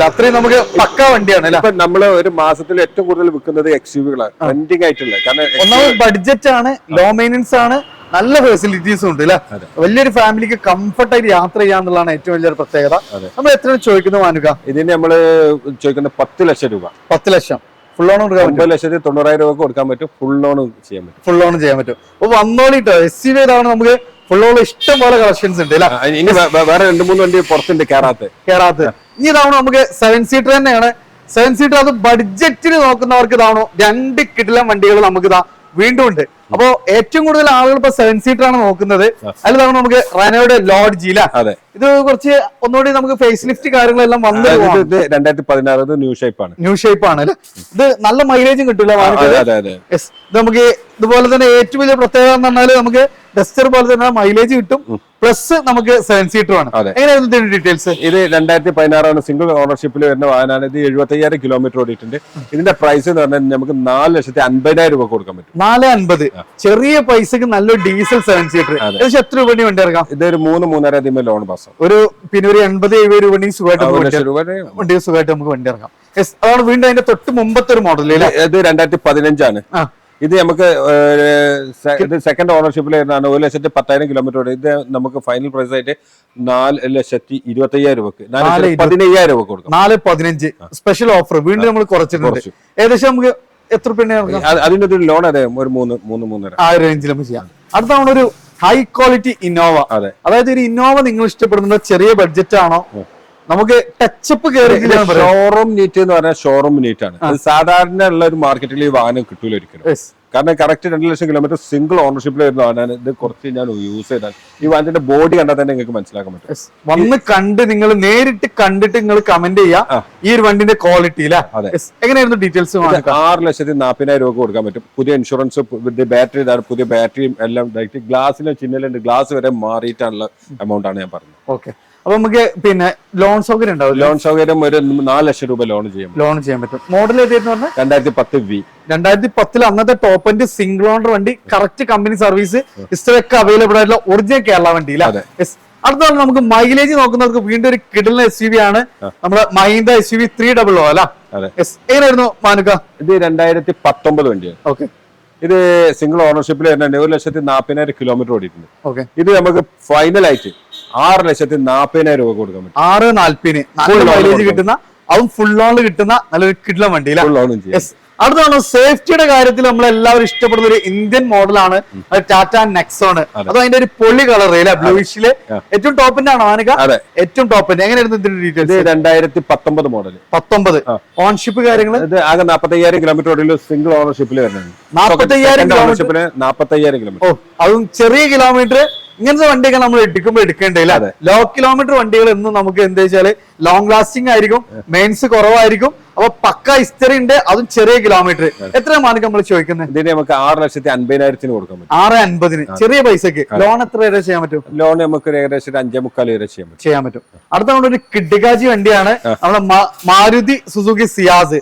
അത്രയും നമുക്ക് പക്ക വണ്ടിയാണ്. ഇപ്പൊ നമ്മള് ഒരു മാസത്തിൽ ഏറ്റവും കൂടുതൽ വിൽക്കുന്നത് XUV-കളാണ്, റെന്റിംഗ് ആയിട്ടുള്ള. കാരണം ഒന്നാമത് ബഡ്ജറ്റ് ആണ്, ലോ മെയിൻ്റനൻസ് ആണ്, നല്ല ഫെസിലിറ്റീസും ഉണ്ട് അല്ലെ? വലിയൊരു ഫാമിലിക്ക് കംഫർട്ടായിട്ട് യാത്ര ചെയ്യാന്നുള്ളതാണ് ഏറ്റവും വലിയൊരു പ്രത്യേകത. നമ്മൾ എത്രയാണ് ചോദിക്കുന്നത് മാനുക? ഇതിന് നമ്മള് ചോദിക്കുന്നത് 10 ലക്ഷം രൂപ. 10 ലക്ഷം ഫുൾ ലോൺ കൊടുക്കാൻ പറ്റും. 9,90,000 രൂപ കൊടുക്കാൻ പറ്റും. ഫുൾ ലോൺ ചെയ്യാൻ പറ്റും. അപ്പൊ വന്നോളിട്ടോ, SUV ഏതാണ് നമുക്ക് ഫുൾ ലോൺ ഇഷ്ടം പോലെ കളക്ഷൻസ് ഉണ്ട് അല്ലെ? ഇനി വേറെ 2-3 വണ്ടി പുറത്തുണ്ട് കേറാത്ത. ഇനി ഇതാവണോ നമുക്ക് 7 സീറ്റർ തന്നെയാണ്. 7 സീറ്റർ അത് ബഡ്ജറ്റിൽ നോക്കുന്നവർക്ക് ഇതാവണോ 2 കിടിലൻ വണ്ടികൾ നമുക്ക് ഇതാ വീണ്ടും ഉണ്ട്. അപ്പോ ഏറ്റവും കൂടുതൽ ആളുകൾ ഇപ്പൊ 7 സീറ്റർ ആണ് നോക്കുന്നത്. അതിൽ നമുക്ക് റെനോയുടെ ലോഡ്ജ് അല്ലേ? ഇത് കുറച്ച് ഒന്നുകൂടി നമുക്ക് ഫേസ് ലിഫ്റ്റ് കാര്യങ്ങളെല്ലാം വന്നു. 2016 ന്യൂ ഷേപ്പ് ആണ് അല്ലെ? ഇത് നല്ല മൈലേജും കിട്ടില്ല. ഇത് നമുക്ക് ഇതുപോലെ തന്നെ ഏറ്റവും വലിയ പ്രത്യേകത എന്ന് പറഞ്ഞാൽ നമുക്ക് ഡസ്റ്റർ പോലെ തന്നെ മൈലേജ് കിട്ടും, പ്ലസ് നമുക്ക് 7 സീറ്റർ ആണ്. എങ്ങനെയായിരുന്നു ഇതിന്റെ ഡീറ്റെയിൽസ്? ഇത് 2016 സിംഗിൾ ഓണർഷിപ്പിൽ വരുന്ന വാഹനമാണ്. ഇത് 75,000 കിലോമീറ്റർ ഓടിയിട്ടുണ്ട്. ഇതിന്റെ പ്രൈസ് എന്ന് പറഞ്ഞാൽ നമുക്ക് 4,50,000 രൂപ കൊടുക്കാൻ പറ്റും. 4,50,000 ചെറിയ പൈസക്ക് നല്ലൊരു ഡീസൽ 7 സീറ്റർ. ഏകദേശം എത്ര രൂപ വണ്ടി ഇറക്കാം? ഇതൊരു 3-3.5 ലോൺ പാസ്. ഒരു പിന്നെ ഒരു 80-70 രൂപ സുഖമായിട്ട് നമുക്ക് വണ്ടി ഇറക്കാം. അതാണ് വീണ്ടും അതിന്റെ തൊട്ട് മുമ്പത്തെ ഒരു മോഡൽ. ഇത് 2015 ആണ്. ഇത് നമുക്ക് സെക്കൻഡ് ഓണർഷിപ്പിൽ വരുന്നതാണ്. 1,10,000 കിലോമീറ്റർ ഓടി. ഇത് നമുക്ക് ഫൈനൽ പ്രൈസ് ആയിട്ട് 4,25,000 രൂപക്ക് 15,000 രൂപ കൊടുക്കും. 4,15 സ്പെഷ്യൽ ഓഫർ വീണ്ടും നമ്മൾ കുറച്ചിട്ടുണ്ട്. ഏകദേശം നമുക്ക് എത്ര രൂപ? അതിന്റെ ഒരു ലോൺ അതെ ഒരു 3-3.5 ആ റേഞ്ചിൽ നമുക്ക് ചെയ്യാം. അടുത്ത തവണ ഒരു ഹൈ ക്വാളിറ്റി ഇന്നോവ. അതായത് ഒരു ഇന്നോവ നിങ്ങൾ ഇഷ്ടപ്പെടുന്നത് ചെറിയ ബഡ്ജറ്റ് ആണോ? നമുക്ക് ടച്ചപ്പ് കയറി ഷോറൂം നീറ്റ് എന്ന് പറഞ്ഞാൽ ഷോറൂം നീറ്റ് ആണ്. അത് സാധാരണ ഉള്ള ഒരു മാർക്കറ്റിൽ ഈ വാഹനം കിട്ടൂല ഒരിക്കലും. കാരണം കറക്റ്റ് 2 ലക്ഷം കിലോമീറ്റർ സിംഗിൾ ഓണർഷിപ്പിൽ വരുന്ന വാഹനമാണ്. ഇത് കുറച്ച് ഞാൻ യൂസ് ചെയ്താൽ ഈ വാഹനത്തിന്റെ ബോഡി കണ്ടാൽ തന്നെ നിങ്ങൾക്ക് മനസ്സിലാക്കാൻ പറ്റും. വന്ന് കണ്ട് നിങ്ങൾ നേരിട്ട് കണ്ടിട്ട് നിങ്ങൾ കമന്റ് ചെയ്യാം ഈ ഒരു വണ്ടിന്റെ ക്വാളിറ്റി. എങ്ങനെയായിരുന്നു ഡീറ്റെയിൽസ്? 6,40,000 രൂപ കൊടുക്കാൻ പറ്റും. പുതിയ ഇൻഷുറൻസ്, ബാറ്ററി, പുതിയ ബാറ്ററിയും എല്ലാം ഗ്ലാസിലെ ചിഹ്നലുണ്ട്. ഗ്ലാസ് വരെ മാറിയിട്ടുള്ള എമൗണ്ട് ആണ് ഞാൻ പറഞ്ഞത്. ഓക്കെ, അപ്പൊ നമുക്ക് പിന്നെ ലോൺ സൗകര്യം ഉണ്ടാവും. ലോൺ സൗകര്യം ഒരു 4 ലക്ഷം രൂപ ലോൺ ചെയ്യാൻ പറ്റും. മോഡൽ ഏതായിരുന്നു പറഞ്ഞാൽ? 2010 2010 അന്നത്തെ ടോപ്പ് എൻഡ് സിംഗിൾ ഓണർ വണ്ടി, കറക്റ്റ് കമ്പനി സർവീസ്, ഹിസ്റ്ററൊക്കെ അവൈലബിൾ ആയിട്ടുള്ള ഒറിജിനൽ കേരള വണ്ടി. അടുത്ത നമുക്ക് മൈലേജ് നോക്കുന്നവർക്ക് വീണ്ടും ഒരു കിടിലൻ SUV ആണ് നമ്മുടെ മഹീന്ദ്ര SUV 300 അല്ല? എങ്ങനെയായിരുന്നു മാനുക? ഇത് 2019 വണ്ടിയാണ്. ഓക്കെ, ഇത് സിംഗിൾ ഓണർഷിപ്പിൽ വരുന്നുണ്ട് 1,40,000 കിലോമീറ്റർ ഓടിയിട്ടുണ്ട്. ഓക്കെ, ഇത് നമുക്ക് ഫൈനലായിട്ട് 6,40,000 രൂപ കൊടുക്കാൻ പറ്റും. 6,40,000 നല്ല മൈലേജ് കിട്ടുന്ന, അതും ഫുൾ ഓണിൽ കിട്ടുന്ന നല്ലൊരു കിഡ്ലം വണ്ടി. ഫുൾ ഓണും ചെയ്യാം. അടുത്താണ് സേഫ്റ്റിയുടെ കാര്യത്തിൽ നമ്മൾ എല്ലാവരും ഇഷ്ടപ്പെടുന്ന ഒരു ഇന്ത്യൻ മോഡലാണ് ടാറ്റ നെക്സോൺ. അത് അതിന്റെ ഒരു പൊളി കളർ ബ്ലൂയിഷില് ഏറ്റവും ടോപ്പിന്റെ ആണോ ആനക? ഏറ്റവും ടോപ്പിന്റെ. എങ്ങനെയായിരുന്നു ഇതിന്റെ ഡീറ്റെയിൽസ്? 2019 മോഡൽ. 19 ഓൺഷിപ്പ് കാര്യങ്ങൾ. ഇത് ആകെ 40,000 കിലോമീറ്റർ ഓടിയുള്ള സിംഗിൾ ഓണർഷിപ്പിൽ വരുന്നുണ്ട്. 40,000 കിലോമീറ്റർ. ഓ, അതും ചെറിയ കിലോമീറ്റർ. ഇങ്ങനത്തെ വണ്ടിയൊക്കെ നമ്മൾ എടുക്കേണ്ടില്ല. ലോ കിലോമീറ്റർ വണ്ടികൾ എന്നും നമുക്ക് എന്താ വെച്ചാല് ലോങ് ലാസ്റ്റിംഗ് ആയിരിക്കും, മെയിൻസ് കുറവായിരിക്കും. അപ്പൊ പക്ക ഹിസ്റ്ററി ഉണ്ട്, അതും ചെറിയ കിലോമീറ്റർ. എത്രയാണ് നമ്മൾ ചോദിക്കുന്നത്? ഇതിന് നമുക്ക് 6,50,000 കൊടുക്കാൻ പറ്റും. 6,50,000 ചെറിയ പൈസക്ക്. ലോൺ എത്ര വരെ ചെയ്യാൻ പറ്റും? ലോൺ നമുക്ക് ഏകദേശം 5.25 വരെ ചെയ്യാൻ പറ്റും. അടുത്ത നമ്മളൊരു കിഡിഗാജി വണ്ടിയാണ് നമ്മുടെ മാരുതി സുസുക്കി സിയാസ്.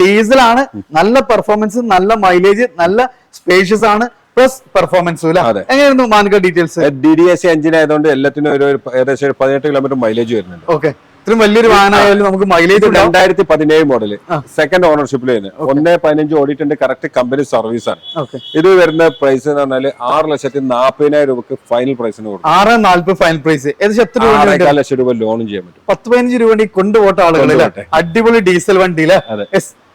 ഡീസൽ ആണ്, നല്ല പെർഫോമൻസ്, നല്ല മൈലേജ്, നല്ല സ്പേഷ്യസ് ആണ്, പ്ലസ് പെർഫോമൻസ്. എങ്ങനെയായിരുന്നു മാനുക ഡീറ്റെയിൽസ്? DDSC എഞ്ചിൻ ആയതുകൊണ്ട് എല്ലാത്തിനും ഏകദേശം 18 കിലോമീറ്റർ മൈലേജ് വരുന്നുണ്ട്. ഓക്കെ, ഇത്രയും വലിയൊരു വാഹനമായാലും നമുക്ക് മൈലേജ്. 2017 മോഡല്, സെക്കൻഡ് ഓണർഷിപ്പിൽ തന്നെ 1.15 ഓടിയിട്ടുണ്ട്. കറക്റ്റ് കമ്പനി സർവീസ് ആണ്. ഇത് വരുന്ന പ്രൈസ് എന്ന് പറഞ്ഞാൽ 6,40,000 രൂപക്ക് ഫൈനൽ പ്രൈസിന് കൊടുക്കും. 6,40,000 ഫൈനൽ പ്രൈസ്. ഏകദേശം എത്ര രൂപ? 4 ലക്ഷം രൂപ ലോണും ചെയ്യാൻ പറ്റും. 10-15 രൂപ വണ്ടി കൊണ്ടുപോട്ട ആളുകൾ. അടിപൊളി ഡീസൽ വണ്ടി അല്ലേ?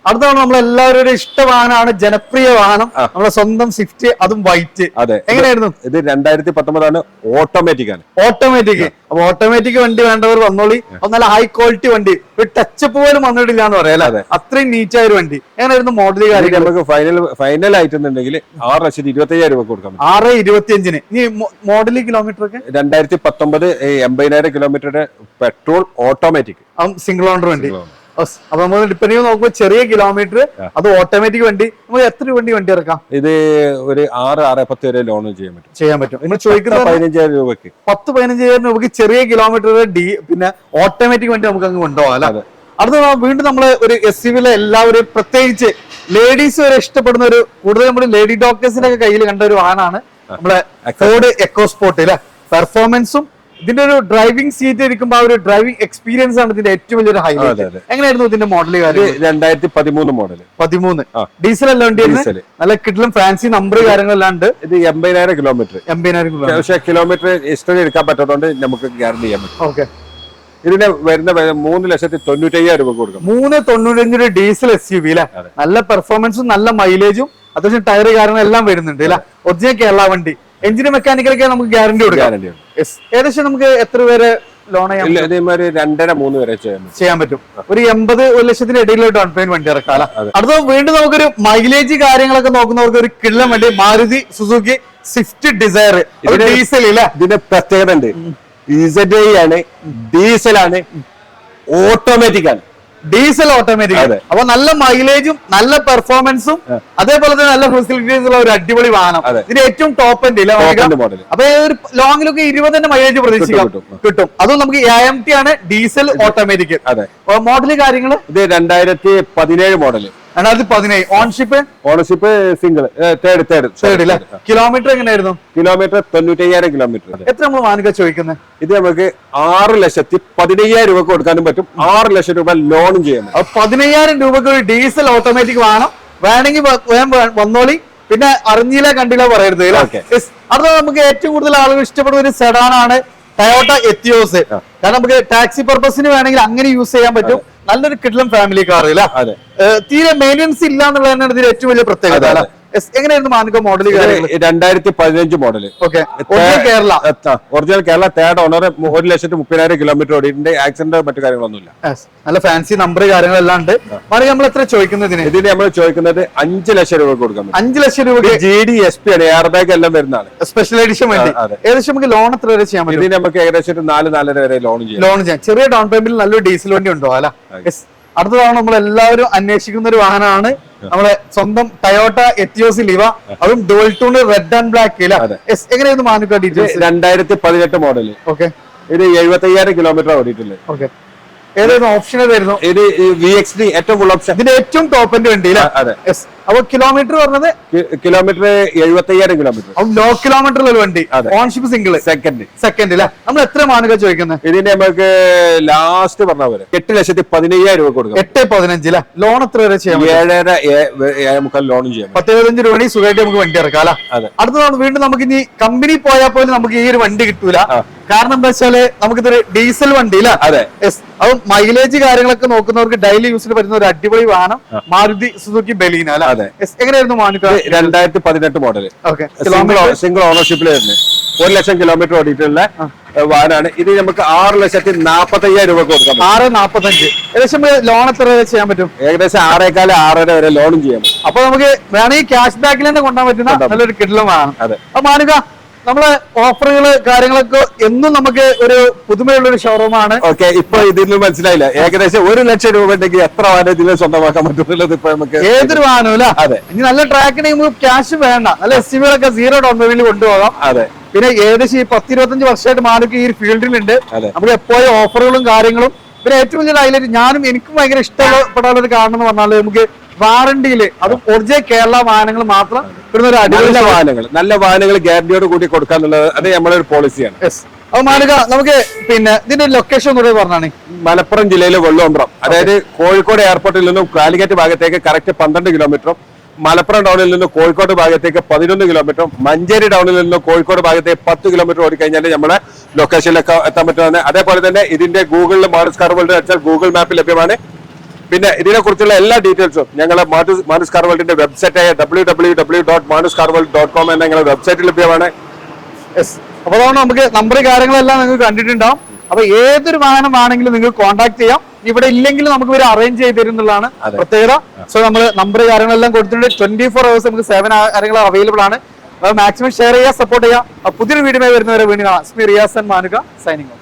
അടുത്താണ് നമ്മളെല്ലാവരുടെ ഇഷ്ട വാഹനമാണ്, ജനപ്രിയ വാഹനം, നമ്മളെ സ്വന്തം സ്വിഫ്റ്റ്, അതും വൈറ്റ്. എങ്ങനെയായിരുന്നു? ഇത് 2019 ആണ്, ഓട്ടോമാറ്റിക് ആണ്. ഓട്ടോമാറ്റിക്. അപ്പൊ ഓട്ടോമാറ്റിക് വണ്ടി വേണ്ടവർ വന്നോളി. നല്ല ഹൈ ക്വാളിറ്റി വണ്ടി, ഒരു ടച്ചപ്പ് പോലും വന്നിട്ടില്ല എന്ന് പറയാം അല്ലെ? അത്രയും നീറ്റായ ഒരു വണ്ടി. എങ്ങനെയായിരുന്നു മോഡൽ കാര്യങ്ങൾ? നമുക്ക് ഫൈനൽ ആയിട്ടുണ്ടെങ്കിൽ 6,25,000 രൂപ കൊടുക്കാം. 6,25,000. ഇനി മോഡൽ കിലോമീറ്റർ ഒക്കെ 2019 80,000 കിലോമീറ്ററുടെ പെട്രോൾ ഓട്ടോമാറ്റിക്, സിംഗിൾ ഓണർ വണ്ടി. അപ്പൊ നമ്മൾ ഡിപ്പെൻഡ് ചെയ്ത് നോക്കുമ്പോൾ ചെറിയ കിലോമീറ്റർ, അത് ഓട്ടോമാറ്റിക് വണ്ടി. നമുക്ക് എത്ര വണ്ടി ഇറക്കാം? ഇത് ഒരു 6-10 വരെ ലോൺ ചെയ്യാൻ പറ്റും. നമ്മൾ ചോദിക്കുന്നത് 15,000 രൂപക്ക്, 10-15,000 രൂപയ്ക്ക് ചെറിയ കിലോമീറ്റർ പിന്നെ ഓട്ടോമാറ്റിക് വണ്ടി നമുക്ക് അങ്ങ് കൊണ്ടുപോകാം അല്ലെ? അടുത്ത വീണ്ടും നമ്മള് ഒരു SUV എല്ലാവരും, പ്രത്യേകിച്ച് ലേഡീസ് വരെ ഇഷ്ടപ്പെടുന്ന ഒരു, കൂടുതൽ നമ്മൾ ലേഡി ഡോക്ടേഴ്സിന്റെ ഒക്കെ കയ്യിൽ കണ്ട ഒരു വാഹനമാണ് നമ്മളെ ഫോർഡ് എക്കോസ്പോർട്ട് അല്ലെ? പെർഫോമൻസും ഇതിന്റെ ഒരു ഡ്രൈവിംഗ് സീറ്റ് ഇരിക്കുമ്പോൾ ആ ഒരു ഡ്രൈവിംഗ് എക്സ്പീരിയൻസ് ആണ് ഇതിന്റെ ഏറ്റവും വലിയൊരു ഹൈലൈറ്റ്. എങ്ങനെയായിരുന്നു ഇതിന്റെ മോഡൽ കാര്യം? 2013 മോഡൽ. 13 ഡീസൽ അല്ല വണ്ടി, നല്ല കിട്ടലും ഫാൻസി നമ്പർ കാര്യങ്ങളെല്ലാം ഉണ്ട്. ഇത് 80,000 കിലോമീറ്റർ. 80,000 കിലോമീറ്റർ. പക്ഷേ കിലോമീറ്റർ ഹിസ്റ്ററി എടുക്കാൻ പറ്റാത്തതുകൊണ്ട് നമുക്ക് ഗ്യാരണ്ടി ചെയ്യാൻ പറ്റും. ഓക്കെ, ഇതിന് വരുന്ന 3,95,000 രൂപ കൊടുക്കും. 395 ഡീസൽ SUV അല്ലെ? നല്ല പെർഫോമൻസും നല്ല മൈലേജും അത്യാവശ്യം ടയർ കാര്യങ്ങളെല്ലാം വരുന്നുണ്ട് അല്ലെ? ഒറിജിനൽ കേരള വണ്ടി. എഞ്ചിന് മെക്കാനിക്കലൊക്കെ നമുക്ക് ഗ്യാരണ്ടി കൊടുക്കാം. ഏകദേശം നമുക്ക് എത്ര പേര് ലോൺ ചെയ്യാൻ? 2.5-3 വരെ ചെയ്യാൻ പറ്റും. ഒരു 80-1 ലക്ഷത്തിന് ഇടയിൽ ഡൗൺ പേയ്മെന്റ് വണ്ടി ഇറക്കാം. അടുത്ത വീണ്ടും നമുക്കൊരു മൈലേജ് കാര്യങ്ങളൊക്കെ നോക്കുന്നവർക്ക് ഒരു കിള്ളം വണ്ടി, Maruti Suzuki Swift Dzire. Diesel ഇല്ല? ഇതിന്റെ പ്രത്യേകത ഉണ്ട്. EZI ആണ്, ഡീസലാണ്, ഓട്ടോമാറ്റിക് ആണ്. Diesel automatic. അപ്പൊ നല്ല മൈലേജും നല്ല പെർഫോമൻസും അതേപോലെ തന്നെ നല്ല ഫെസിലിറ്റീസ് ഉള്ള ഒരു അടിപൊളി വാഹനം. ഇതിന്റെ ഏറ്റവും ടോപ്പ് എൻഡ് ഇല്ല? അപ്പൊ ഒരു ലോങ്ങിലൊക്കെ 20 മൈലേജ് പ്രതീക്ഷിക്കാം, കിട്ടും. അതും നമുക്ക് AMT ആണ്, ഡീസൽ ഓട്ടോമാറ്റിക്. മോഡല് കാര്യങ്ങള്? ഇത് 2017 model. 2017 ownership single, third. Kilometre എങ്ങനെയായിരുന്നു? Kilometre 95,000 kilometre. എത്ര നമ്മൾ വാനിക ചോദിക്കുന്നത്? ഇത് നമുക്ക് 6,15,000 രൂപ കൊടുക്കാനും പറ്റും, 6 ലക്ഷം രൂപ ലോണും ചെയ്യാൻ പറ്റും. 15,000 രൂപക്ക് ഒരു ഡീസൽ ഓട്ടോമാറ്റിക് വാഹനം വേണമെങ്കിൽ വന്നോളി. പിന്നെ അറിഞ്ഞില്ല കണ്ടില്ല പറയരുത്. അത് നമുക്ക് ഏറ്റവും കൂടുതൽ ആളുകൾ ഇഷ്ടപ്പെടുന്ന ഒരു സെഡാനാണ് ടയോട്ട എത്തിയോസ്. കാരണം നമുക്ക് ടാക്സി പർപ്പസിന് വേണമെങ്കിൽ അങ്ങനെ യൂസ് ചെയ്യാൻ പറ്റും. നല്ലൊരു കിഡ്ലം ഫാമിലി കാർ അല്ല? തീരെ മെയിൻ്റെനൻസ് ഇല്ല എന്നുള്ളതാണ് ഇതിന്റെ ഏറ്റവും വലിയ പ്രത്യേകത. എങ്ങനെയായിരുന്നു മാനുക model? 2015 model. Kerala, original Kerala, third owner, 1,30,000 kilometre ഓടിയിട്ടുണ്ട്. ആക്സിഡന്റ് മറ്റു കാര്യങ്ങളൊന്നുമില്ല. നല്ല ഫാൻസി നമ്പർ കാര്യങ്ങളെല്ലാം ഉണ്ട്. നമ്മൾ എത്ര ചോദിക്കുന്നതിന്? ഇതിന് നമ്മൾ ചോദിക്കുന്നത് 5 ലക്ഷം രൂപ കൊടുക്കാം. 5 ലക്ഷം രൂപ. GDSP ആണ്, എയർ ബാഗ് എല്ലാം വരുന്നതാണ്. സ്പെഷ്യൽ എഡിഷൻ വേണ്ടി ഏകദേശം നമുക്ക് ലോൺ എത്ര വരെ ചെയ്യാൻ പറ്റും? ഇതിന് നമുക്ക് ഏകദേശം 4-4.5 വരെ ലോൺ ചെയ്യാം. ചെറിയ ഡൗൺ പേയ്മെന്റിൽ നല്ലൊരു ഡീസൽ വണ്ടി ഉണ്ടോ അല്ല? അടുത്തതാണ് നമ്മൾ എല്ലാവരും അന്വേഷിക്കുന്ന ഒരു വാഹനമാണ് നമ്മളെ സ്വന്തം ടയോട്ട എത്തിയോസ് ലിവ. അതും dual tone red and black. എങ്ങനെയായിരുന്നു മാനുക ഡീറ്റെയിൽസ്? 2018 മോഡല്. ഓക്കെ, ഇത് 75,000 കിലോമീറ്റർ ഓടിയിട്ടില്ലേ? ഓക്കെ, ഏതായിരുന്നു ഓപ്ഷൻ ഏതായിരുന്നു? ഇത് VXD ഏറ്റവും ഫുൾ ഓപ്ഷൻ, ഇതിന്റെ ഏറ്റവും ടോപ്പിന്റെ വണ്ടി അല്ലേ? അതെ. യെസ്. അപ്പൊ കിലോമീറ്റർ പറഞ്ഞത് കിലോമീറ്റർ 75,000 കിലോമീറ്റർ. ലോ കിലോമീറ്റർ ഉള്ള വണ്ടി, അതെ. ഓൺഷിപ്പ് സിംഗിൾ, സെക്കൻഡ്. സെക്കൻഡ് അല്ലേ? നമ്മൾ എത്ര മാനുക ചോദിക്കുന്നത്? ഇതിന് നമുക്ക് ലാസ്റ്റ് പറഞ്ഞ പോലെ 8,15,000 രൂപ കൊടുക്കാം. 8.15 അല്ലേ? ലോൺ എത്ര വരെ ചെയ്യാം? 7.5 ലോണും ചെയ്യാം. 10-15 രൂപ സുഖമായിട്ട് നമുക്ക് വണ്ടി ഇറക്കാം അല്ലേ? അതെ. അടുത്ത വീണ്ടും നമുക്ക് ഇനി കമ്പനി പോയാൽ പോലും നമുക്ക് ഈ ഒരു വണ്ടി കിട്ടൂല. കാരണം എന്താ വെച്ചാല് നമുക്കിതൊരു ഡീസൽ വണ്ടി അല്ലേ? അതെ. അപ്പൊ മൈലേജ് കാര്യങ്ങളൊക്കെ നോക്കുന്നവർക്ക് ഡെയിലി യൂസിന് പറ്റുന്ന ഒരു അടിപൊളി വാഹനം മാരുതി സുസുക്കി ബലീന അല്ലെ? അതെ. എങ്ങനെയായിരുന്നു മാനുക? 2018 model, okay. സിംഗിൾ ഓണർഷിപ്പിൽ വരുന്നത് 1 ലക്ഷം കിലോമീറ്റർ ഓടിയിട്ടുള്ള വാഹനമാണ് ഇത്. നമുക്ക് 6,45,000 രൂപ കൊടുക്കാം. 6.45. ഏകദേശം ലോൺ എത്ര വരെ ചെയ്യാൻ പറ്റും? ഏകദേശം 6.25 6.5 വരെ ലോണും ചെയ്യാം. അപ്പൊ നമുക്ക് വേണമെങ്കിൽ ക്യാഷ് ബാക്കിൽ തന്നെ കൊണ്ടുപോകാൻ പറ്റുന്ന നല്ലൊരു കിടിലം വാഹനം. അതെ. അപ്പൊ മാനുക നമ്മളെ ഓഫറുകള് കാര്യങ്ങളൊക്കെ എന്നും നമുക്ക് ഒരു പുതുമയുള്ള ഒരു ഷോറൂമാണ്. ഓക്കെ. ഇപ്പൊ ഇതിൽ മനസ്സിലായില്ല, ഏകദേശം 1 ലക്ഷം രൂപ ഉണ്ടെങ്കിൽ എത്ര വാഹനം ഇതിൽ സ്വന്തമാക്കാൻ പറ്റുന്നുള്ളത് ഇപ്പൊ നമുക്ക് ഏതൊരു വാഹനവും അല്ല. അതെ. ഇനി നല്ല ട്രാക്കിന് നമുക്ക് ക്യാഷ് വേണ്ട, നല്ല എസ്റ്റിമേറ്റ് 0 ഡൗൺ പേയ്മെന്റിൽ കൊണ്ടുപോകാം. അതെ. പിന്നെ ഏകദേശം ഈ 10-25 വർഷമായിട്ട് മാനുക്ക് ഈ ഫീൽഡിലുണ്ട്. അതെ. നമുക്ക് എപ്പോഴും ഓഫറുകളും കാര്യങ്ങളും. പിന്നെ ഏറ്റവും വലിയ ഹൈലൈറ്റ് എനിക്കും ഭയങ്കര ഇഷ്ടപ്പെടാനുള്ള ഒരു കാരണം എന്ന് പറഞ്ഞാൽ നമുക്ക് വാറണ്ടിയില് അതും ഒറിജിനൽ കേരള വാഹനങ്ങൾ മാത്രം ഇവിടുന്ന് ഒരു അടിപൊളി വാഹനങ്ങൾ, നല്ല വാഹനങ്ങൾ ഗ്യാരണ്ടിയോട് കൂടി കൊടുക്കാന്നുള്ളത് അത് നമ്മുടെ ഒരു പോളിസിയാണ്. അപ്പൊ മാനുക നമുക്ക് പിന്നെ ഇതിന്റെ ലൊക്കേഷൻ ഒന്നുകൂടെ പറഞ്ഞാണ്. മലപ്പുറം ജില്ലയിലെ വെള്ളുവമ്പ്രം, അതായത് കോഴിക്കോട് എയർപോർട്ടിൽ നിന്നും കാലിക്കറ്റ് ഭാഗത്തേക്ക് കറക്റ്റ് 12 കിലോമീറ്ററും, മലപ്പുറം ടൗണിൽ നിന്ന് കോഴിക്കോട് ഭാഗത്തേക്ക് 11 കിലോമീറ്ററും, മഞ്ചേരി ടൗണിൽ നിന്ന് കോഴിക്കോട് ഭാഗത്തേക്ക് 10 കിലോമീറ്റർ ഓടിക്കഴിഞ്ഞാൽ നമ്മുടെ ലൊക്കേഷനിലൊക്കെ എത്താൻ പറ്റുന്നതാണ്. അതേപോലെ തന്നെ ഇതിന്റെ ഗൂഗിളിൽ മാനുസ് കാർ വേൾഡ് അടിച്ചാൽ ഗൂഗിൾ മാപ്പിൽ ലഭ്യമാണ്. പിന്നെ ഇതിനെക്കുറിച്ചുള്ള എല്ലാ ഡീറ്റെയിൽസും ഞങ്ങളെ മാനുസ് കാർ വേൾഡിന്റെ വെബ്സൈറ്റായ www.manuscarworld.com എന്ന ഞങ്ങളുടെ വെബ്സൈറ്റിൽ ലഭ്യമാണ്. അപ്പൊ അതുകൊണ്ട് നമുക്ക് നമ്പർ കാര്യങ്ങളെല്ലാം നിങ്ങൾക്ക് കണ്ടിട്ടുണ്ടാവും. അപ്പൊ ഏതൊരു വാഹനം ആണെങ്കിലും നിങ്ങൾക്ക് കോൺടാക്ട് ചെയ്യാം. ഇവിടെ ഇല്ലെങ്കിൽ നമുക്ക് ഇവർ അറേഞ്ച് ചെയ്ത് തരുന്നതാണ് പ്രത്യേകത. സോ നമ്മൾ നമ്പർ കാര്യങ്ങളെല്ലാം കൊടുത്തിട്ടുണ്ട്. 24 hours നമുക്ക് സേവന കാര്യങ്ങൾ അവൈലബിൾ ആണ്. മാക്സിമം ഷെയർ ചെയ്യുക, സപ്പോർട്ട് ചെയ്യുക. പുതിയൊരു വീഡിയോ വരുന്നവരെ വീണ്ടും കാണാം. റിയാസ് ആൻഡ് മാനുക സൈനിങ് ഓഫ്.